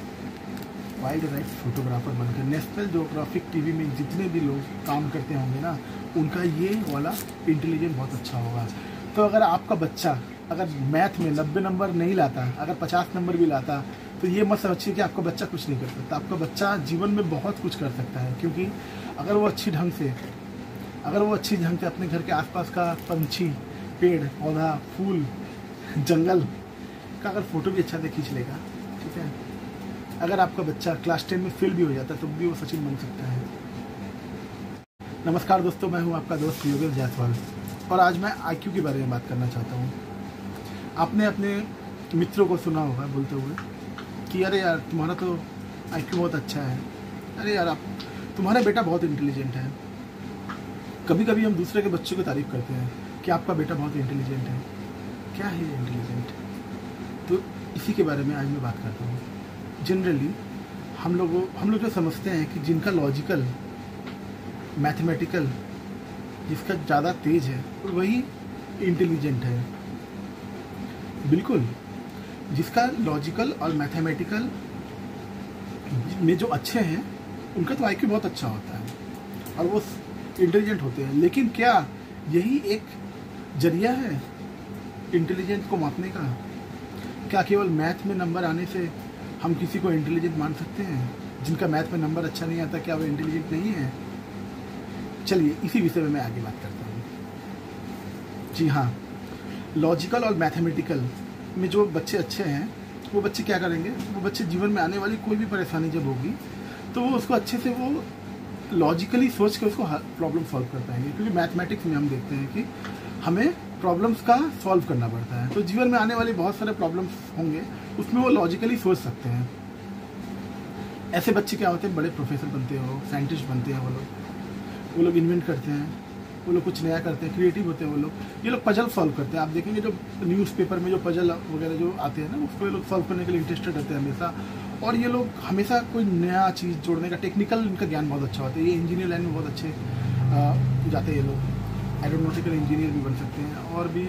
वाइल्ड लाइफ फोटोग्राफर बनकर। नेशनल ज्योग्राफिक टीवी में जितने भी लोग काम करते होंगे ना, उनका ये वाला इंटेलिजेंस बहुत अच्छा होगा। तो अगर आपका बच्चा अगर मैथ में 90 नंबर नहीं लाता, अगर 50 नंबर भी लाता, तो ये मत समझिए कि आपका बच्चा कुछ नहीं कर सकता। आपका बच्चा जीवन में बहुत कुछ कर सकता है, क्योंकि अगर वो अच्छी ढंग से अपने घर के आसपास का पंछी, पेड़ पौधा, फूल, जंगल का अगर फ़ोटो भी अच्छा से खींच लेगा, ठीक है, अगर आपका बच्चा क्लास 10 में फेल भी हो जाता है तो भी वो सचिन बन सकता है। नमस्कार दोस्तों, मैं हूं आपका दोस्त योगेश जायसवाल, और आज मैं IQ के बारे में बात करना चाहता हूं। आपने अपने मित्रों को सुना होगा बोलते हुए कि अरे यार तुम्हारा तो IQ बहुत अच्छा है, अरे यार तुम्हारा बेटा बहुत इंटेलिजेंट है। कभी कभी हम दूसरे के बच्चों की तारीफ़ करते हैं कि आपका बेटा बहुत इंटेलिजेंट है। क्या है ये इंटेलिजेंट? तो इसी के बारे में आज मैं बात करता हूँ। जनरली हम लोग जो समझते हैं कि जिनका लॉजिकल, मैथमेटिकल, जिसका ज़्यादा तेज है वही इंटेलिजेंट है। बिल्कुल, जिसका लॉजिकल और मैथमेटिकल में जो अच्छे हैं उनका तो IQ बहुत अच्छा होता है और वो इंटेलिजेंट होते हैं। लेकिन क्या यही एक जरिया है इंटेलिजेंस को मापने का? क्या केवल मैथ में नंबर आने से हम किसी को इंटेलिजेंट मान सकते हैं? जिनका मैथ में नंबर अच्छा नहीं आता, क्या वो इंटेलिजेंट नहीं है? चलिए इसी विषय में मैं आगे बात करता हूँ। जी हाँ, लॉजिकल और मैथमेटिकल में जो बच्चे अच्छे हैं, वो बच्चे क्या करेंगे, वो बच्चे जीवन में आने वाली कोई भी परेशानी जब होगी तो वो उसको अच्छे से वो लॉजिकली सोच के उसको प्रॉब्लम सॉल्व कर पाएंगे, क्योंकि मैथमेटिक्स में हम देखते हैं कि हमें प्रॉब्लम्स का सॉल्व करना पड़ता है। तो जीवन में आने वाले बहुत सारे प्रॉब्लम्स होंगे, उसमें वो लॉजिकली सोच सकते हैं। ऐसे बच्चे क्या होते हैं, बड़े प्रोफेसर बनते हैं, वो साइंटिस्ट बनते हैं, वो लोग इन्वेंट करते हैं, वो लोग कुछ नया करते हैं, क्रिएटिव होते हैं वो लोग। ये लोग पजल सॉल्व करते हैं। आप देखेंगे जो न्यूज़पेपर में जो पजल वगैरह जो आते हैं ना, उसको ये लोग सॉल्व करने के लिए इंटरेस्टेड रहते हैं हमेशा। और ये लोग हमेशा कोई नया चीज़ जोड़ने का टेक्निकल इनका ज्ञान बहुत अच्छा होता है। ये इंजीनियर लाइन में बहुत अच्छे जाते हैं ये लोग। एरोनॉटिकल इंजीनियर भी बन सकते हैं, और भी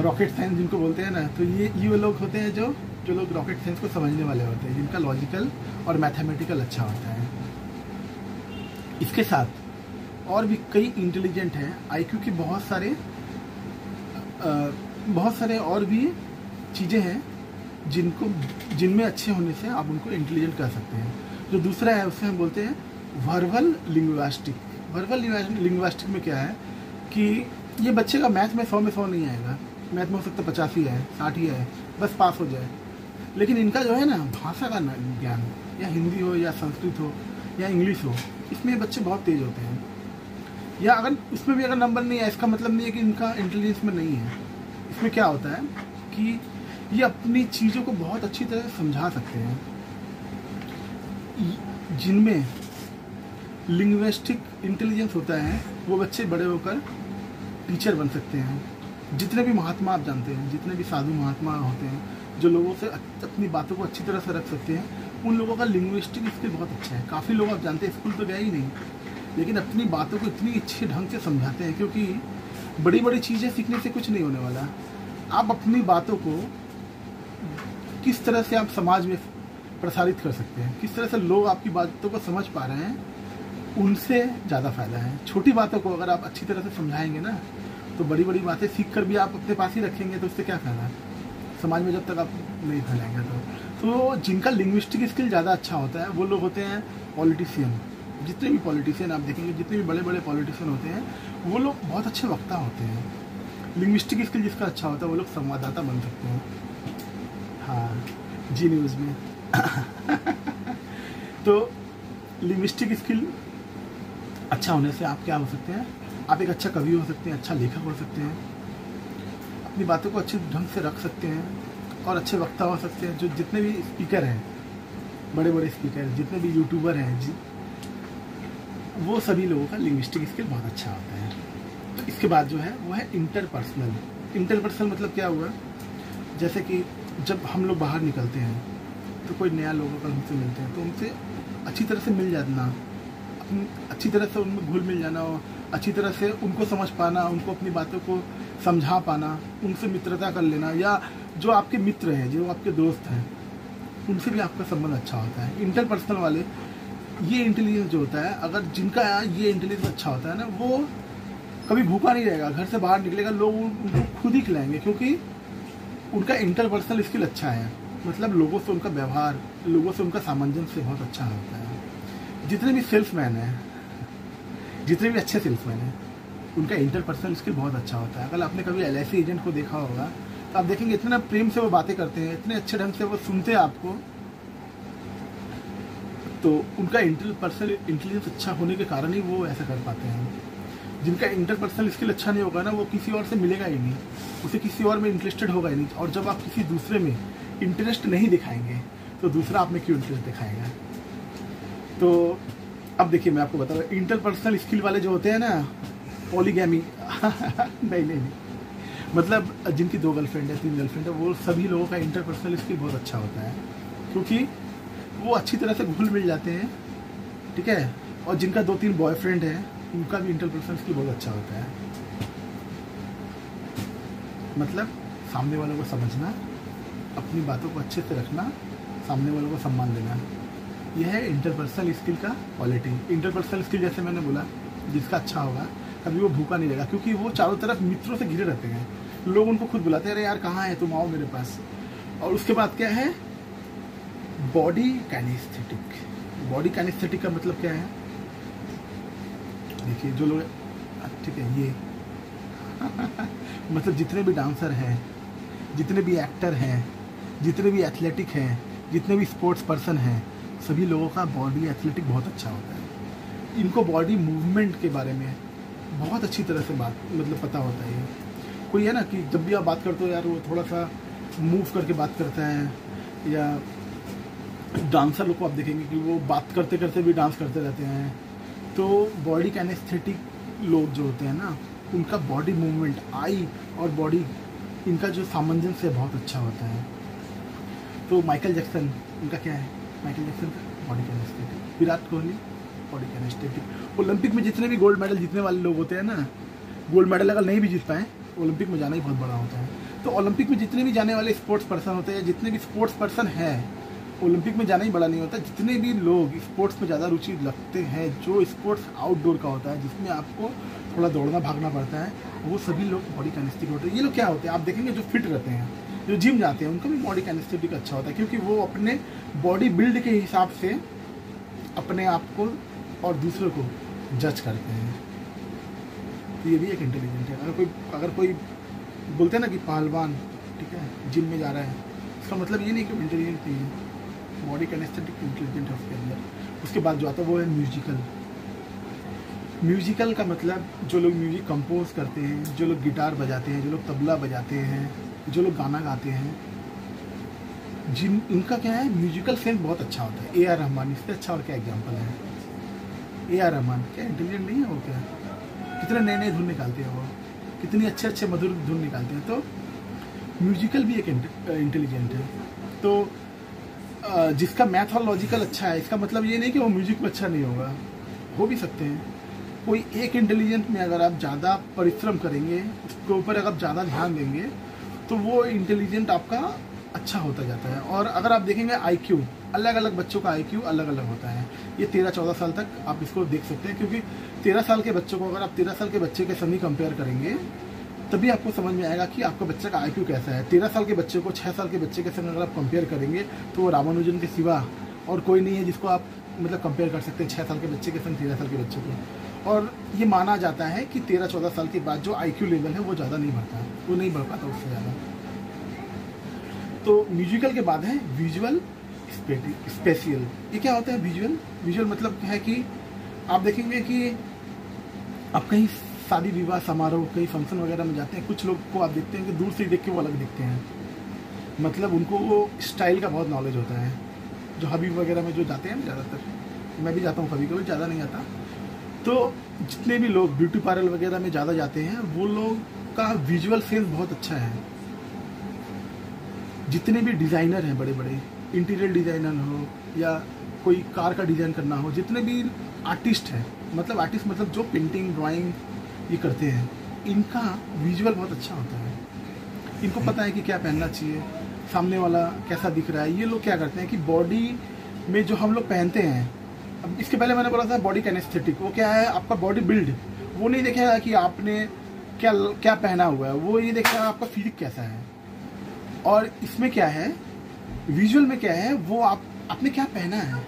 रॉकेट साइंस जिनको बोलते हैं ना, तो ये वो लोग होते हैं जो लोग रॉकेट साइंस को समझने वाले होते हैं, जिनका लॉजिकल और मैथमेटिकल अच्छा होता है। इसके साथ और भी कई इंटेलिजेंट हैं, आईक्यू की बहुत सारे और भी चीज़ें हैं जिनमें अच्छे होने से आप उनको इंटेलिजेंट कर सकते हैं। जो दूसरा है उससे हम बोलते हैं वर्बल लिंग्विस्टिक। वर्बल लिंग्विस्टिक में क्या है कि ये बच्चे का मैथ में 100 में 100 नहीं आएगा, मैथ में हो सकता है 50 ही है, 60 ही है, बस पास हो जाए। लेकिन इनका जो है ना भाषा का ज्ञान, या हिंदी हो या संस्कृत हो या इंग्लिश हो, इसमें ये बच्चे बहुत तेज होते हैं। या अगर उसमें भी अगर नंबर नहीं है, इसका मतलब नहीं है कि इनका इंटेलिजेंस में नहीं है। इसमें क्या होता है कि ये अपनी चीज़ों को बहुत अच्छी तरह से समझा सकते हैं। जिनमें लिंग्विस्टिक इंटेलिजेंस होता है वो बच्चे बड़े होकर टीचर बन सकते हैं। जितने भी महात्मा आप जानते हैं, जितने भी साधु महात्मा होते हैं, जो लोगों से अपनी बातों को अच्छी तरह से रख सकते हैं, उन लोगों का लिंग्विस्टिक स्किल बहुत अच्छा है। काफ़ी लोग आप जानते हैं स्कूल तो गए ही नहीं, लेकिन अपनी बातों को इतनी अच्छे ढंग से समझाते हैं, क्योंकि बड़ी बड़ी चीज़ें सीखने से कुछ नहीं होने वाला। आप अपनी बातों को किस तरह से आप समाज में प्रसारित कर सकते हैं, किस तरह से लोग आपकी बातों को समझ पा रहे हैं, उनसे ज़्यादा फ़ायदा है। छोटी बातों को अगर आप अच्छी तरह से समझाएंगे ना, तो बड़ी बड़ी बातें सीख कर भी आप अपने पास ही रखेंगे, तो उससे क्या फ़ायदा समाज में, जब तक आप नहीं फैलाएंगे। तो जिनका लिंग्विस्टिक स्किल ज़्यादा अच्छा होता है वो लोग होते हैं पॉलिटिशियन। जितने भी पॉलिटिशियन आप देखेंगे, जितने भी बड़े बड़े पॉलिटिशियन होते हैं, वो लोग बहुत अच्छे वक्ता होते हैं। लिंग्विस्टिक स्किल जिसका अच्छा होता है वो लोग संवाददाता बन सकते हैं। हाँ, जी न्यूज़ में तो लिंग्विस्टिक स्किल अच्छा होने से आप क्या हो सकते हैं, आप एक अच्छा कवि हो सकते हैं, अच्छा लेखक हो सकते हैं, अपनी बातों को अच्छे ढंग से रख सकते हैं, और अच्छे वक्ता हो सकते हैं। जो जितने भी स्पीकर हैं, बड़े बड़े स्पीकर, जितने भी यूट्यूबर हैं, वो सभी लोगों का लिंग्विस्टिक स्किल बहुत अच्छा होता है। तो इसके बाद जो है वो है इंटरपर्सनल। इंटरपर्सनल मतलब क्या हुआ, जैसे कि जब हम लोग बाहर निकलते हैं तो कोई नया लोगों का हमसे मिलते हैं, तो उनसे अच्छी तरह से मिल जाना, अच्छी तरह से उनमें घुल मिल जाना, और अच्छी तरह से उनको समझ पाना, उनको अपनी बातों को समझा पाना, उनसे मित्रता कर लेना, या जो आपके मित्र हैं, जो आपके दोस्त हैं, उनसे भी आपका संबंध अच्छा होता है। इंटरपर्सनल वाले ये इंटेलिजेंस जो होता है, अगर जिनका ये इंटेलिजेंस अच्छा होता है ना, वो कभी भूखा नहीं रहेगा, घर से बाहर निकलेगा, लोग उनको खुद ही खिलाएंगे, क्योंकि उनका इंटरपर्सनल स्किल अच्छा है। मतलब लोगों से उनका व्यवहार, लोगों से उनका सामंजस्य बहुत अच्छा होता है। जितने भी सेल्समैन हैं, जितने भी अच्छे सेल्समैन हैं, उनका इंटरपर्सनल स्किल बहुत अच्छा होता है। अगर आपने कभी LIC एजेंट को देखा होगा तो आप देखेंगे इतना प्रेम से वो बातें करते हैं, इतने अच्छे ढंग से वो सुनते हैं आपको, तो उनका इंटरपर्सनल इंटेलिजेंस अच्छा होने के कारण ही वो ऐसा कर पाते हैं। जिनका इंटरपर्सनल स्किल अच्छा नहीं होगा ना, वो किसी और से मिलेगा ही नहीं, उसे किसी और में इंटरेस्टेड होगा ही नहीं। और जब आप किसी दूसरे में इंटरेस्ट नहीं दिखाएंगे तो दूसरा आप में क्यों इंटरेस्ट दिखाएगा। तो अब देखिए मैं आपको बता रहा हूँ, इंटरपर्सनल स्किल वाले जो होते हैं ना, पॉलीगैमी नहीं, मतलब जिनकी 2 गर्लफ्रेंड है, 3 गर्लफ्रेंड है, वो सभी लोगों का इंटरपर्सनल स्किल बहुत अच्छा होता है, क्योंकि वो अच्छी तरह से घुल मिल जाते हैं, ठीक है। और जिनका 2-3 बॉयफ्रेंड है, उनका भी इंटरपर्सनल स्किल बहुत अच्छा होता है। मतलब सामने वालों को समझना, अपनी बातों को अच्छे से रखना, सामने वालों को सम्मान देना, यह है इंटरपर्सनल स्किल का क्वालिटी। इंटरपर्सनल स्किल जैसे मैंने बोला, जिसका अच्छा होगा कभी वो भूखा नहीं रहेगा, क्योंकि वो चारों तरफ मित्रों से घिरे रहते हैं, लोग उनको खुद बुलाते हैं, अरे यार कहाँ है तुम, आओ मेरे पास। और उसके बाद क्या है, बॉडी काइनेस्थेटिक। बॉडी काइनेस्थेटिक का मतलब क्या है, देखिए जो लोग, ठीक है, ये मतलब जितने भी डांसर हैं, जितने भी एक्टर हैं, जितने भी एथलेटिक हैं, जितने भी स्पोर्ट्स पर्सन हैं, सभी लोगों का बॉडी एथलेटिक बहुत अच्छा होता है। इनको बॉडी मूवमेंट के बारे में बहुत अच्छी तरह से बात मतलब पता होता है। कोई है ना कि जब भी आप बात करते हो यार वो थोड़ा सा मूव करके बात करता है, या डांसर लोग को आप देखेंगे कि वो बात करते करते भी डांस करते रहते हैं। तो बॉडी कैनेस्थेटिक लोग जो होते हैं ना, उनका बॉडी मूवमेंट, आई और बॉडी, इनका जो सामंजस्य बहुत अच्छा होता है। तो माइकल जैक्सन, उनका क्या है, माइकल जैक्सन का body kinaesthetic, Virat Kohli body kinaesthetic. Olympic में जितने भी गोल्ड मेडल जीतने वाले लोग होते हैं ना, गोल्ड मेडल अगर नहीं भी जीत पाए, ओलंपिक में जाना ही बहुत बड़ा होता है। तो ओलंपिक में जितने भी जाने वाले स्पोर्ट्स पर्सन होते हैं, जितने भी स्पोर्ट्स पर्सन हैं, ओलंपिक में जाना ही बड़ा नहीं होता। जितने भी लोग स्पोर्ट्स में ज़्यादा रुचि रखते हैं, जो स्पोर्ट्स आउटडोर का होता है, जिसमें आपको थोड़ा दौड़ना भागना पड़ता है, वो सभी लोग बॉडी कैनेस्थेटिक होते हैं। ये लोग क्या होते हैं, आप देखेंगे जो फिट रहते हैं, जो जिम जाते हैं, उनका भी बॉडी कैनेस्थेटिक अच्छा होता है, क्योंकि वो अपने बॉडी बिल्ड के हिसाब से अपने आप को और दूसरों को जज करते हैं। तो ये भी एक इंटेलिजेंट है। अगर कोई बोलते हैं ना कि पहलवान, ठीक है, जिम में जा रहा है, इसका मतलब ये नहीं कि इंटेलिजेंट नहीं है। बॉडी कैनेस्थेटिक इंटेलिजेंट है उसके अंदर। उसके बाद जो आता है वो है म्यूजिकल। म्यूजिकल का मतलब जो लोग म्यूजिक कंपोज करते हैं, जो लोग गिटार बजाते हैं, जो लोग तबला बजाते हैं, जो लोग गाना गाते हैं, जिन इनका क्या है, म्यूजिकल सेंस बहुत अच्छा होता है। A.R. रहमान इससे अच्छा और क्या एग्जाम्पल है। A.R. रहमान क्या इंटेलिजेंट नहीं है वो? क्या कितने नए नए धुन निकालते हैं वो, कितनी अच्छे अच्छे मधुर धुन निकालते हैं। तो म्यूजिकल भी एक इंटेलिजेंट है। तो जिसका मैथोलॉजिकल अच्छा है, इसका मतलब ये नहीं कि वो म्यूजिक में अच्छा नहीं होगा, हो भी सकते हैं। कोई एक इंटेलिजेंट में अगर आप ज़्यादा परिश्रम करेंगे, उसके ऊपर अगर आप ज़्यादा ध्यान देंगे, तो वो इंटेलिजेंट आपका अच्छा होता जाता है। और अगर आप देखेंगे IQ, अलग अलग बच्चों का IQ अलग अलग होता है। ये 13-14 साल तक आप इसको देख सकते हैं, क्योंकि 13 साल के बच्चों को अगर आप 13 साल के बच्चे के संग कंपेयर करेंगे, तभी आपको समझ में आएगा कि आपका बच्चा का IQ कैसा है। 13 साल के बच्चे को 6 साल के बच्चे के संग अगर आप कंपेयर करेंगे, तो वो रामानुजन के सिवा और कोई नहीं है जिसको आप मतलब कंपेयर कर सकते हैं 6 साल के बच्चे के संग 13 साल के बच्चे को। और ये माना जाता है कि 13-14 साल के बाद जो IQ लेवल है वो ज़्यादा नहीं बढ़ता, वो नहीं बढ़ पाता उससे ज़्यादा। तो म्यूजिकल के बाद है विजुअल स्पेशियल। ये क्या होता है विजुअल मतलब है कि आप देखेंगे कि आप कहीं शादी विवाह समारोह, कहीं फंक्शन वगैरह में जाते हैं, कुछ लोग को आप देखते हैं कि दूर से देख के वो अलग दिखते हैं, मतलब उनको वो स्टाइल का बहुत नॉलेज होता है। जो हबीब वगैरह में जो जाते हैं ज़्यादातर, मैं भी जाता हूँ कभी कभी, ज़्यादा नहीं आता। तो जितने भी लोग ब्यूटी पार्लर वगैरह में ज़्यादा जाते हैं, वो लोग का विजुअल सेंस बहुत अच्छा है। जितने भी डिज़ाइनर हैं, बड़े बड़े इंटीरियर डिज़ाइनर हो या कोई कार का डिज़ाइन करना हो, जितने भी आर्टिस्ट हैं, मतलब आर्टिस्ट मतलब जो पेंटिंग ड्राइंग ये करते हैं, इनका विजुअल बहुत अच्छा होता है। इनको पता है कि क्या पहनना चाहिए, सामने वाला कैसा दिख रहा है। ये लोग क्या करते हैं कि बॉडी में जो हम लोग पहनते हैं, अब इसके पहले मैंने बोला था बॉडी कैनेस्थेटिक, वो क्या है, आपका बॉडी बिल्ड, वो नहीं देखेगा कि आपने क्या क्या पहना हुआ है, वो ये देखेगा आपका फिजिक कैसा है। और इसमें क्या है, विजुअल में क्या है, वो आपने क्या पहना है,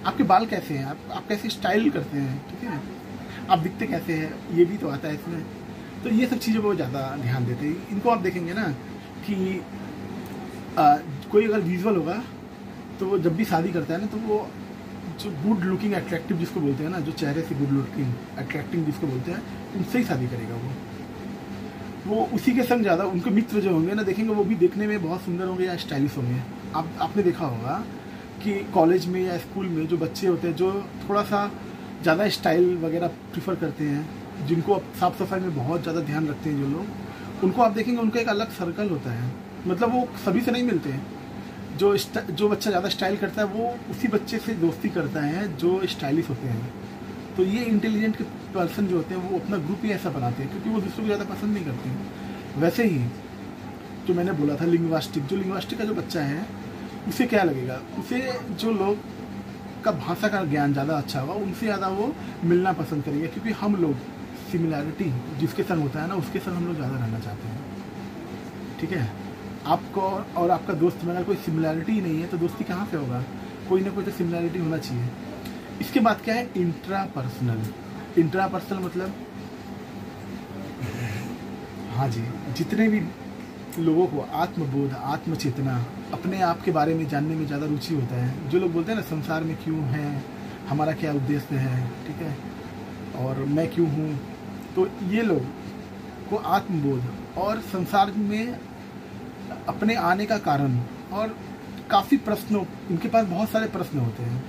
आपके बाल कैसे हैं, आप कैसे स्टाइल करते हैं, ठीक है, आप दिखते कैसे हैं, ये भी तो आता है इसमें। तो ये सब चीज़ों को ज़्यादा ध्यान देते हैं। इनको आप देखेंगे ना कि कोई अगर विजुअल होगा, तो वो जब भी शादी करता है ना, तो वो जो गुड लुकिंग अट्रैक्टिव जिसको बोलते हैं ना, जो चेहरे से गुड लुकिंग अट्रैक्टिव जिसको बोलते हैं, उनसे ही शादी करेगा वो उसी के संग ज़्यादा, उनके मित्र जो होंगे ना, देखेंगे वो भी देखने में बहुत सुंदर होंगे या स्टाइलिश होंगे। आपने देखा होगा कि कॉलेज में या स्कूल में जो बच्चे होते हैं, जो थोड़ा सा ज़्यादा स्टाइल वगैरह प्रीफर करते हैं, जिनको साफ़ सफाई में बहुत ज़्यादा ध्यान रखते हैं जो लोग, उनको आप देखेंगे उनका एक अलग सर्कल होता है। मतलब वो सभी से नहीं मिलते हैं। जो बच्चा ज़्यादा स्टाइल करता है, वो उसी बच्चे से दोस्ती करता है जो स्टाइलिश होते हैं। तो ये इंटेलिजेंट के पर्सन जो होते हैं, वो अपना ग्रुप ही ऐसा बनाते हैं, क्योंकि वो दूसरों को ज़्यादा पसंद नहीं करते हैं। वैसे ही जो मैंने बोला था लिंग्विस्टिक का जो बच्चा है, उसे क्या लगेगा, उसे जो लोग का भाषा का ज्ञान ज़्यादा अच्छा होगा, उनसे ज़्यादा वो मिलना पसंद करेंगे, क्योंकि हम लोग सिमिलैरिटी जिसके संग होता है ना, उसके संग हम लोग ज़्यादा रहना चाहते हैं। ठीक है, आपको और आपका दोस्त में अगर कोई सिमिलैरिटी ही नहीं है, तो दोस्ती कहाँ से होगा, कोई ना कोई तो सिमिलैरिटी होना चाहिए। इसके बाद क्या है, इंट्रापर्सनल मतलब, हाँ जी, जितने भी लोगों को आत्मबोध, आत्मचेतना, अपने आप के बारे में जानने में ज़्यादा रुचि होता है। जो लोग बोलते हैं ना संसार में क्यों है, हमारा क्या उद्देश्य है, ठीक है, और मैं क्यों हूँ। तो ये लोग को आत्मबोध और संसार में अपने आने का कारण और काफ़ी प्रश्नों, इनके पास बहुत सारे प्रश्न होते हैं।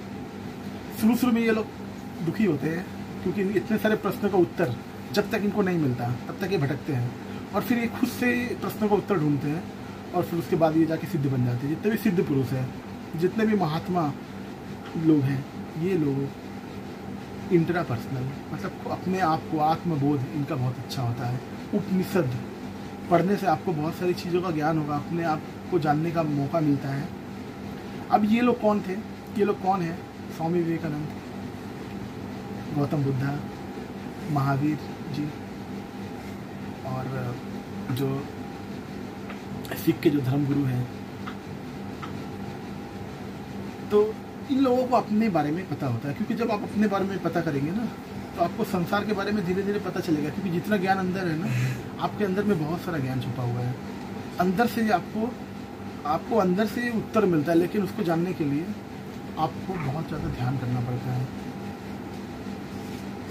शुरू में ये लोग दुखी होते हैं क्योंकि इतने सारे प्रश्नों का उत्तर जब तक इनको नहीं मिलता तब तक ये भटकते हैं, और फिर ये खुद से प्रश्नों का उत्तर ढूंढते हैं, और फिर उसके बाद ये जाके सिद्ध बन जाते हैं। जितने भी सिद्ध पुरुष हैं, जितने भी महात्मा लोग हैं, ये लोग इंट्रापर्सनल, मतलब अपने आप को आत्मबोध इनका बहुत अच्छा होता है। उपनिषद पढ़ने से आपको बहुत सारी चीज़ों का ज्ञान होगा, अपने आप को जानने का मौका मिलता है। अब ये लोग कौन थे, ये लोग कौन है? स्वामी विवेकानंद, गौतम बुद्धा, महावीर जी, और जो सिख के जो धर्मगुरु हैं। तो इन लोगों को अपने बारे में पता होता है, क्योंकि जब आप अपने बारे में पता करेंगे ना तो आपको संसार के बारे में धीरे धीरे पता चलेगा, क्योंकि जितना ज्ञान अंदर है ना, आपके अंदर में बहुत सारा ज्ञान छुपा हुआ है। अंदर से आपको अंदर से उत्तर मिलता है, लेकिन उसको जानने के लिए आपको बहुत ज़्यादा ध्यान करना पड़ता है,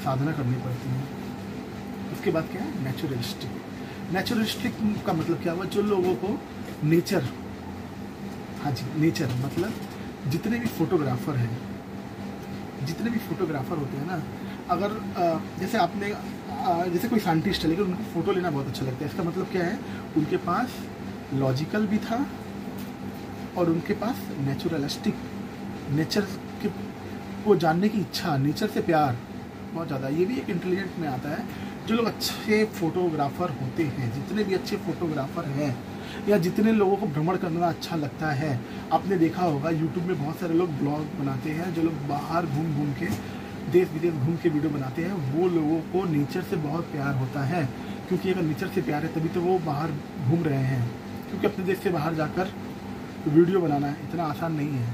साधना करनी पड़ती है। उसके बाद क्या है? नेचुरलिस्टिक। नेचुरलिस्टिक का मतलब क्या हुआ? जो लोगों को नेचर, हाँ जी, नेचर मतलब जितने भी फोटोग्राफर हैं, जितने भी फोटोग्राफर होते हैं ना, अगर जैसे आपने जैसे कोई साइंटिस्ट है लेकिन उनको फ़ोटो लेना बहुत अच्छा लगता है, इसका मतलब क्या है? उनके पास लॉजिकल भी था और उनके पास नेचुरलिस्टिक, नेचर के को जानने की इच्छा, नेचर से प्यार बहुत ज़्यादा। ये भी एक इंटेलिजेंट में आता है। जो लोग अच्छे फोटोग्राफर होते हैं, जितने भी अच्छे फोटोग्राफर हैं, या जितने लोगों को भ्रमण करना अच्छा लगता है, आपने देखा होगा यूट्यूब में बहुत सारे लोग ब्लॉग बनाते हैं, जो लोग बाहर घूम घूम के, देश विदेश घूम के वीडियो बनाते हैं, वो लोगों को नेचर से बहुत प्यार होता है। क्योंकि अगर नेचर से प्यार है तभी तो वो बाहर घूम रहे हैं, क्योंकि अपने देश से बाहर जाकर वीडियो बनाना इतना आसान नहीं है,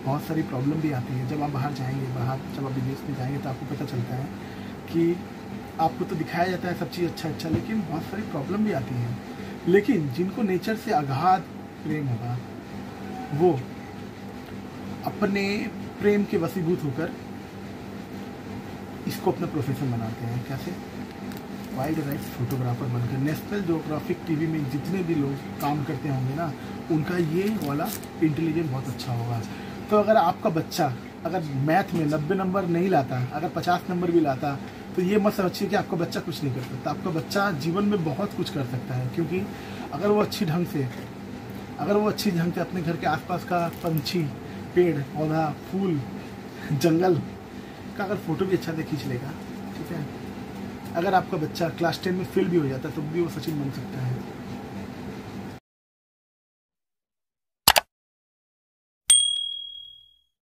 बहुत सारी प्रॉब्लम भी आती है। जब आप बाहर जाएंगे, जब आप विदेश में जाएंगे तो आपको पता चलता है कि आपको तो दिखाया जाता है सब चीज़ अच्छा, लेकिन बहुत सारी प्रॉब्लम भी आती है। लेकिन जिनको नेचर से अगाध प्रेम होगा, वो अपने प्रेम के वशीभूत होकर इसको अपना प्रोफेशन बनाते हैं। कैसे? वाइल्ड लाइफ फोटोग्राफर बनकर। नेशनल ज्योग्राफिक टीवी में जितने भी लोग काम करते होंगे ना, उनका ये वाला इंटेलिजेंस बहुत अच्छा होगा। तो अगर आपका बच्चा अगर मैथ में 90 नंबर नहीं लाता, अगर 50 नंबर भी लाता, तो ये मत समझिए कि आपका बच्चा कुछ नहीं कर सकता। आपका बच्चा जीवन में बहुत कुछ कर सकता है, क्योंकि अगर वो अच्छी ढंग से अपने घर के आसपास का पंछी, पेड़ पौधा, फूल, जंगल का अगर फ़ोटो भी अच्छा से खींच लेगा, ठीक है। अगर आपका बच्चा क्लास 10 में फेल भी हो जाता है तो भी वो सचिन बन सकता है।